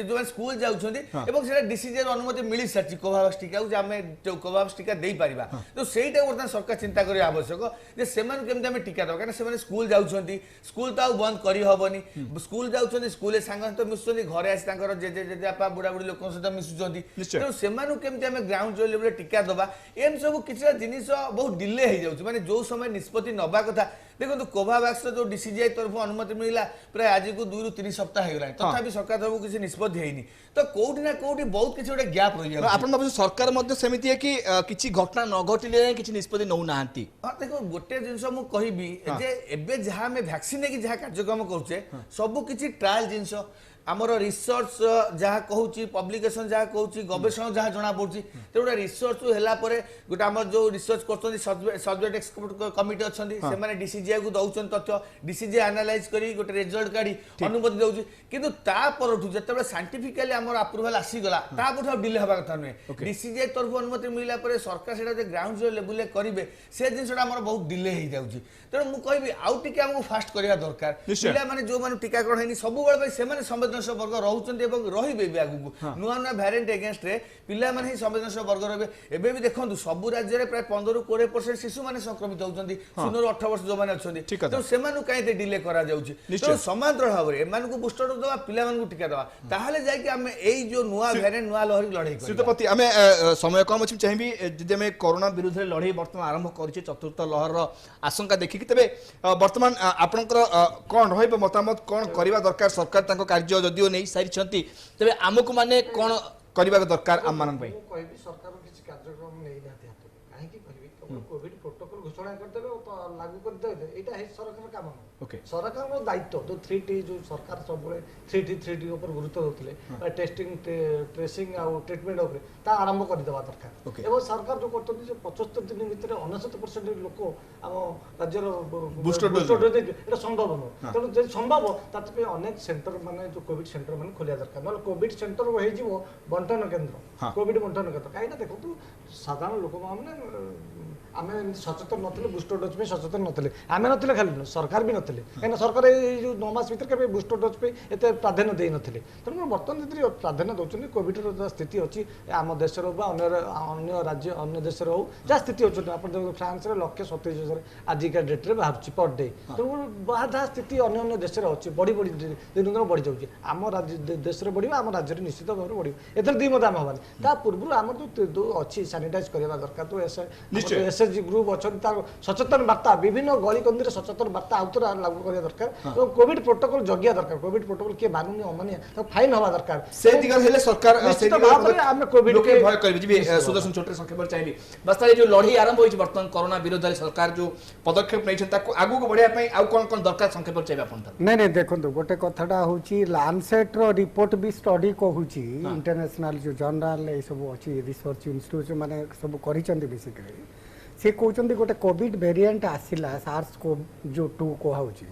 ଯୋଉମାନେ ସ୍କୁଲ ଯାଉଛନ୍ତି ଏବଂ ସେଟା ଡିସିଜିର ଅନୁମତି ମିଳି ସାରିଛି କୋଭାକ୍ସ ଟିକା, ଆମେ କୋଭାକ୍ସ ଟିକା ଦେଇପାରିବା। ତ ସେଇଟା ବର୍ତ୍ତମାନ ସରକାର ଚିନ୍ତା କରିବା ଆବଶ୍ୟକ ଯେ ସେମାନଙ୍କୁ କେମିତି ଆମେ ଟିକା ଦେବା। କାରଣ ସେମାନେ ସ୍କୁଲ ଯାଉଛନ୍ତି, ସ୍କୁଲ ତ ଆଉ ବନ୍ଦ କରିହେବନି। ସ୍କୁଲ ଯାଉଛନ୍ତି, ସ୍କୁଲରେ ସାଙ୍ଗ ସହିତ ମିଶୁଛନ୍ତି, ଘରେ ଆସି ତାଙ୍କର ଜେଜେବାପା ବୁଢ଼ା ବୁଢ଼ୀ ଲୋକଙ୍କ ସହିତ ମିଶୁଛନ୍ତି। ତେଣୁ ସେମାନଙ୍କୁ କେମିତି ଆମେ ଗ୍ରାଉଣ୍ଡ ଲେଭେଲରେ ଟିକା ଦେବା, ଏମିତି ସବୁ କିଛିଟା ଜିନିଷ ବହୁତ ଡିଲେ ହେଇଯାଉଛି। ମାନେ ଯୋଉ ସମୟ ନିଷ୍ପତ୍ତି ନେବା କଥା, ଦେଖନ୍ତୁ କୋଭାକ୍ସର ଯୋଉ ଡିସିଜିଆଇ ତରଫରୁ ଅନୁମତି ମିଳିଲା ପ୍ରାୟ ଆଜିକୁ 2 ରୁ 3 ସପ୍ତାହ ହେଇଗଲାଣି, ତଥାପି ସରକାର ତରଫରୁ କିଛି ନିଷ୍ପତ୍ତି ହେଇନି। ତ କୋଉଠି ନା କୋଉଠି ବହୁତ କିଛି ଗୋଟେ ଗ୍ୟାପ୍ ରହିଯାଉଛି। ଆପଣ ଭାବୁଛନ୍ତି ସରକାର ମଧ୍ୟ ସେମିତି କି କିଛି ଘଟଣା ନ ଘଟିଲେ କିଛି ନିଷ୍ପତ୍ତି ନେଉନାହାନ୍ତି? ଦେଖ ଗୋଟେ ଜିନିଷ ମୁଁ କହିବି ଯେ ଏବେ ଯାହା ଆମେ ଭ୍ୟାକ୍ସିନ ନେଇକି ଯାହା କାର୍ଯ୍ୟକ୍ରମ କରୁଛେ ସବୁ କିଛି ଟ୍ରାଏଲ ଜିନିଷ, ଆମର ରିସର୍ଚ୍ଚ ଯାହା କହୁଛି, ପବ୍ଲିକେସନ ଯାହା କହୁଛି, ଗବେଷଣା ଯାହା ଜଣା ପଡୁଛି। ତେଣୁ ଗୋଟେ ରିସର୍ଚ୍ଚ ହେଲା ପରେ ଗୋଟେ ଆମର ଯୋଉ ରିସର୍ଚ୍ଚ କରୁଛନ୍ତି ସବଜେକ୍ଟ ଏକ୍ସପର୍ଟ କମିଟି ଅଛନ୍ତି, ସେମାନେ ଡିସିଜିଆଇ କୁ ଦଉଛନ୍ତି ତଥ୍ୟ, ଡିସିଜିଆଇ ଆନାଲାଇଜ କରି ଗୋଟେ ରେଜଲ୍ଟ କାଢି ଅନୁମତି ଦଉଛି। କିନ୍ତୁ ତା ପରଠୁ ଯେତେବେଳେ ସାଇଣ୍ଟିଫିକାଲି ଆମର ଆପ୍ରୁଭାଲ ଆସିଗଲା, ତା ପରଠୁ ଆଉ ଡିଲେ ହେବା କଥା ନୁହେଁ। ଡିସିଜିଆଇ ତରଫରୁ ଅନୁମତି ମିଳିଲା ପରେ ସରକାର ସେଟା ଯେ ଗ୍ରାଉଣ୍ଡ ଜିରୋ ଲେଭେଲରେ କରିବେ, ସେ ଜିନିଷଟା ଆମର ବହୁତ ଡିଲେ ହେଇଯାଉଛି। ତେଣୁ ମୁଁ କହିବି ଆଉ ଟିକେ ଆମକୁ ଫାଷ୍ଟ କରିବା ଦରକାର। ପିଲାମାନେ ଯୋଉମାନେ ଟିକାକରଣ ହେଇନି ସବୁବେଳେ ପାଇଁ ସେମାନେ ସମ୍ବେଦନଶୀଳ ବର୍ଗ ରହୁଛନ୍ତି ଏବଂ ରହିବେ ବି ଆଗକୁ। ନୂଆ ନୂଆ ଭ୍ୟାରିଏଣ୍ଟ ଏଗେନ୍ଷ୍ଟରେ ପିଲାମାନେ ହିଁ ସମ୍ବେଦନଶୀଳ ବର୍ଗ ରହିବେ। ଏବେ ବି ଦେଖନ୍ତୁ ସବୁ ରାଜ୍ୟରେ ପ୍ରାୟ 15 ରୁ 20% ଶିଶୁମାନେ ସଂକ୍ରମିତ ହଉଛନ୍ତି, 0 ରୁ 18 ବର୍ଷ ଯୋଉମାନେ ଅଛନ୍ତି। ତେଣୁ ସେମାନଙ୍କୁ କାହିଁକି ଡିଲେ କରାଯାଉଛି? ତେଣୁ ସମାନ୍ତରାଳ ଭାବରେ ଏମାନଙ୍କୁ ବୁଷ୍ଟର ଡୋଜ ଦେବା, ପିଲାମାନଙ୍କୁ ଟିକା ଦେବା, ତାହେଲେ ଯାଇକି ଆମେ ଏଇ ଯୋଉ ନୂଆ ଭ୍ୟାରିଏଣ୍ଟ ନୂଆ ଲହରୀ ଲଢେଇ କରିବା। ଶ୍ରୀତପତି, ଆମେ ସମୟ କମ୍ ଅଛି, ଚାହିଁବି ଯଦି ଆମେ କରୋନା ବିରୁଦ୍ଧରେ ଲଢେଇ ବର୍ତ୍ତମାନ ଆରମ୍ଭ କରିଛେ ଚତୁର୍ଥ ଲହରର ଆଶଙ୍କା ଦେଖିକି, ତେବେ ବର୍ତ୍ତମାନ ଆପଣଙ୍କର କ'ଣ ରହିବ ମତାମତ, କ'ଣ କରିବା ଦରକାର? ସରକାର ତାଙ୍କ କାର୍ଯ୍ୟ ଯଦିଓ ନେଇ ସାରିଛନ୍ତି, ତେବେ ଆମକୁ ମାନେ କ'ଣ କରିବା ଦରକାର ଆମମାନଙ୍କ ପାଇଁ? ମୁଁ କହିବି ସରକାର କିଛି କାର୍ଯ୍ୟକ୍ରମ ନେଇନାହାନ୍ତି ହାତକୁ। କାହିଁକି କହିବି? କୋଭିଡ ପ୍ରୋଟୋକଲ ଘୋଷଣା କରିଦେବେ ଓ ଲାଗୁ କରିଦେବେ, ଏଇଟା ସରକାର କାମ ନୁହେଁ। ସରକାରଙ୍କ ଦାୟିତ୍ୱ ଯୋଉ 3T, ଯୋଉ ସରକାର ସବୁବେଳେ 3T ଉପରେ ଗୁରୁତ୍ୱ ଦେଉଥିଲେ, ଟେଷ୍ଟିଂ, ଟ୍ରେସିଂ ଆଉ ଟ୍ରିଟମେଣ୍ଟ ଉପରେ, ତା ଆରମ୍ଭ କରିଦେବା ଦରକାର। ଏବଂ ସରକାର ଯୋଉ କରୁଛନ୍ତି ଯେ 75 ଦିନ ଭିତରେ 69% ଲୋକ ଆମ ରାଜ୍ୟର ବୁଷ୍ଟର ଡୋଜ୍, ଏଇଟା ସମ୍ଭବ ନୁହଁ। ତେଣୁ ଯଦି ସମ୍ଭବ ତାଥିପାଇଁ ଅନେକ ସେଣ୍ଟର ମାନେ ଯୋଉ କୋଭିଡ ସେଣ୍ଟର ମାନେ ଖୋଲିବା ଦରକାର। ନହେଲେ କୋଭିଡ ସେଣ୍ଟର ହେଇଯିବ ବଣ୍ଟନ କେନ୍ଦ୍ର, କୋଭିଡ ବଣ୍ଟନ କେନ୍ଦ୍ର। କାହିଁକି ନା ଦେଖନ୍ତୁ ସାଧାରଣ ଲୋକମାନେ ଆମେ ସଚେତନ ନଥିଲେ, ବୁଷ୍ଟର ଡୋଜ୍ ପାଇଁ ସଚେତନ ନଥିଲେ, ଆମେ ନଥିଲେ ଖାଲି ନୁହେଁ, ସରକାର ବି ନଥିଲେ। କାହିଁକିନା ସରକାର ଏଇ ଯୋଉ 9 ମାସ ଭିତରେ କେବେ ବୁଷ୍ଟର ଡୋଜ୍ ପାଇଁ ଏତେ ପ୍ରାଧାନ୍ୟ ଦେଇନଥିଲେ। ତେଣୁ ବର୍ତ୍ତମାନ ଯଦି ପ୍ରାଧାନ୍ୟ ଦେଉଛନ୍ତି, କୋଭିଡର ଯାହା ସ୍ଥିତି ଅଛି ଆମ ଦେଶରେ ହଉ ବା ଅନ୍ୟ ରାଜ୍ୟ ଅନ୍ୟ ଦେଶରେ ହଉ ଯାହା ସ୍ଥିତି ଅଛନ୍ତି, ଆପଣ ଦେଖନ୍ତୁ ଫ୍ରାନ୍ସରେ 127,000 ଆଜିକା ଡେଟ୍ରେ ବାହାରୁଛି ପର ଡେ। ତେଣୁ ଯାହା ସ୍ଥିତି ଅନ୍ୟ ଦେଶରେ ଅଛି, ବଢ଼ି ଦିନକୁ ଦିନ ବଢ଼ିଯାଉଛି। ଆମ ଦେଶରେ ବଢ଼ିବ, ଆମ ରାଜ୍ୟରେ ନିଶ୍ଚିତ ଭାବରେ ବଢ଼ିବ, ଏଥିରେ ଦ୍ୱିମତ ଆମେ ହେବାନି। ତା ପୂର୍ବରୁ ଆମର ଯୋଉ ଅଛି ସାନିଟାଇଜ କରିବା ଦରକାର। ତ ଏସ୍ଏଚ୍ଜି ଗ୍ରୁପ୍ ଅଛନ୍ତି, ତାର ସଚେତନ ବାର୍ତ୍ତା ବିଭିନ୍ନ ଗଳିକନ୍ଦିରେ ସଚେତନ ବାର୍ତ୍ତା ଆଉଥରେ ଲାଗୁ କରିବା ଦରକାର ଏବଂ କୋଭିଡ ପ୍ରୋଟୋକଲ ଜଗିବା ଦରକାର। କୋଭିଡ ପ୍ରୋଟୋକଲ କିଏ ମାନୁନି ଅମାନିଆ ତାକୁ ଫାଇନ୍ ହେବା ଦରକାର। ସେ ଦିଗରେ ହେଲେ ସରକାର ନିଶ୍ଚିତ ଭାବରେ ଆମେ କୋଭିଡ ଭୟ କରିବେ। ଯିବି ସୁଦର୍ଶନ ଛୋଟରେ ସଂକ୍ଷେପ ଚାହିଁବି, ବାସ୍ତବ ଯୋଉ ଲଢେଇ ଆରମ୍ଭ ହୋଇଛି ବର୍ତ୍ତମାନ କରୋନା ବିରୋଧରେ ସରକାର ଯୋଉ ପଦକ୍ଷେପ ନେଇଛନ୍ତି, ତାକୁ ଆଗକୁ ବଢିବା ପାଇଁ ଆଉ କ'ଣ କ'ଣ ଦରକାର ସଂକ୍ଷେପ ଚାହିଁବେ ଆପଣ? ନାଇଁ ଦେଖନ୍ତୁ, ଗୋଟେ କଥାଟା ହେଉଛି ଲାନ୍ସେଟ୍ର ରିପୋର୍ଟ ବି ଷ୍ଟଡି କହୁଛି, ଇଣ୍ଟରନ୍ୟାସନାଲ ଯୋଉ ଜର୍ନାଲ ଏସବୁ ଅଛି, ରିସର୍ଚ୍ଚ ଇନଷ୍ଟିଚ୍ୟୁଟ୍ ମାନେ ସବୁ କରିଛନ୍ତି ବେସିକାଲି, ସେ କହୁଛନ୍ତି ଗୋଟେ କୋଭିଡ ଭେରିଏଣ୍ଟ ଆସିଲା SARS-CoV-2 କୁହାଉଛି,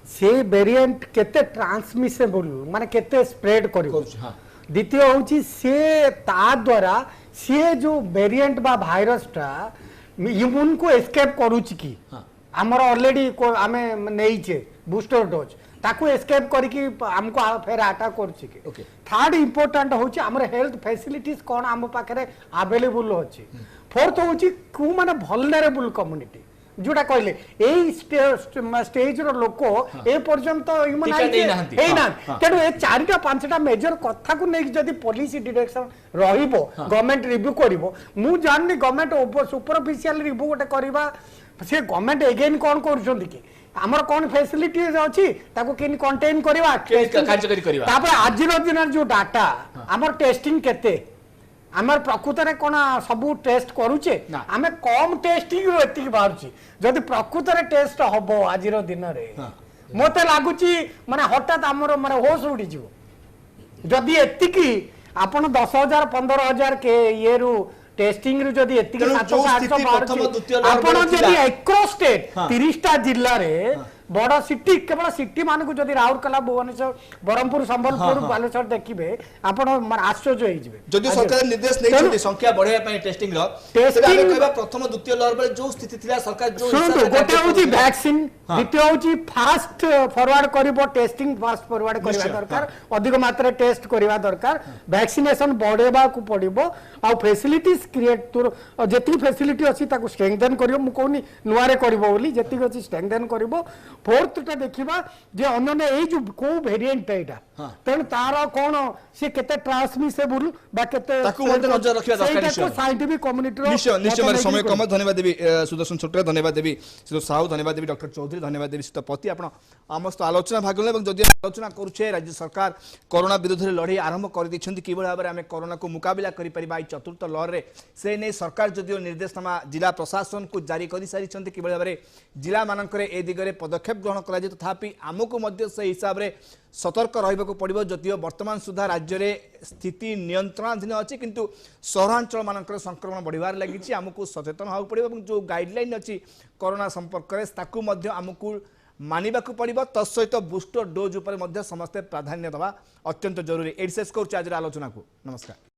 ସେ ଭେରିଏଣ୍ଟ କେତେ ଟ୍ରାନ୍ସମିସେବଲ ମାନେ କେତେ ସ୍ପ୍ରେଡ କରିବ। द्वितीय हूँ से ता द्वारा सी जो वेरिएंट बा भाइरस टा इम्यून को एस्केप करूची कि आमर ऑलरेडी आमे नहींचे बूस्टर डोज ताकू एस्केप करके हमको फेर अटैक करूची कि थर्ड इंपोर्टेंट होची हमर हेल्थ फैसिलिटीज कोन हम पाखरे अवेलेबल होची फोर्थ होची को माने वल्नरेबल कम्युनिटी जोटा कहले ए स्टेज रो लोक ए पर्यंत इम्यूनाइज हे ना तेनु ए चारिटा पांचटा मेजर कथा को नै जदी पॉलिसी डायरेक्शन रहिबो गवर्नमेंट रिव्यू करिवो मु जाननी गवर्नमेंट सुपरफिशियल रिव्यू गोटे करबा से गवर्नमेंट अगेन कोन करूछंती कि हमर कोन फैसिलिटीज अछि ताको केन कंटेन करबा कार्यकारी करबा तापर आज रो दिन जो डाटा हमर टेस्टिंग केते आमर प्रकृत रे कोन सब टेस्ट करूचे आमे कम टेस्टिंग रो एति बाहरची जदी प्रकृत रे टेस्ट हबो आज रो दिन रे मते लागुची माने हठात हमर माने होश उडी जीवो जदी एति की आपण 10000 15000 के ये रु टेस्टिंग रु जदी एति 700 800 आपण जदी एक्रॉस स्टेट 30 टा जिल्ला रे बड़ सिटी केवल सिटी मान को जदी राउरकेला भुवनेश्वर बरहमपुर संबलपुर बालेश्वर देखिबे आपण आश्चर्य होई जिवे जदि सरकार निर्देश नै छथि संख्या बढ़ाया पई टेस्टिंग रो टेस्टिंग कहबा प्रथम द्वितीय लहर बेले जो स्थिति थिला सरकार जो हिसाब गोटे होची वैक्सीन द्वितीय होची फास्ट फॉरवर्ड करबो टेस्टिंग फास्ट फॉरवर्ड करबा दरकार अधिक मात्रा टेस्ट करबा दरकार वैक्सीनेशन बढ़ेबा को पड़िबो आ फैसिलिटीज क्रिएट तुर जेति फैसिलिटी अछि ताको स्ट्रेंथन करियो मु कोनी नुआरे करबो बोली जेति अछि स्ट्रेंथन करबो फोर्थ टा देखिबा जे अन्य ए जो को वेरिएंट एटा तेन तार कोन से केते ट्रांसमिसेबल बा केते ताकू मते नजर रखिया दरकार छै साइंटिफिक कम्युनिटी रो निश्चय मेरे समय कम धन्यवाद देवी सुदर्शन छोटरे धन्यवाद देवी सिद्धू साहू धन्यवाद देवी डॉक्टर चौधरी धन्यवाद देवी सीतापति आपण आमस्त आलोचना भाग ले जदि आलोचना करूछे राज्य सरकार कोरोना विरुद्ध लड़ाई आरंभ कर दैछन्ती किबळ भाबरे आमे कोरोना को मुकाबला करि परिबा चतुर्थ लहर रे से नै सरकार जदि निर्देशनामा जिला प्रशासन को जारी करि सारिछन्ती किबळ भाबरे जिला मानकरे ए दिगरे पदक्षेप ग्रहण करा जे तथापि आमको मध्य से हिसाब रे सतर्क रहिबाको पड़िबो जदियो वर्तमान सुधा राज्य रे स्थिति नियंत्रणाधीन अछि किंतु सहरांचल मानकर संक्रमण बढ़िबार लागिछि आमको सचेतन होउ पड़िबो এবং जो गाइडलाइन अछि कोरोना संपर्क रे ताकू मध्य आमको मानिबाकू पड़िबो तसहित बूस्टर डोज ऊपर मध्य समस्त प्राधान्य दबा अत्यंत जरूरी एडसेस को आज आलोचना को नमस्कार।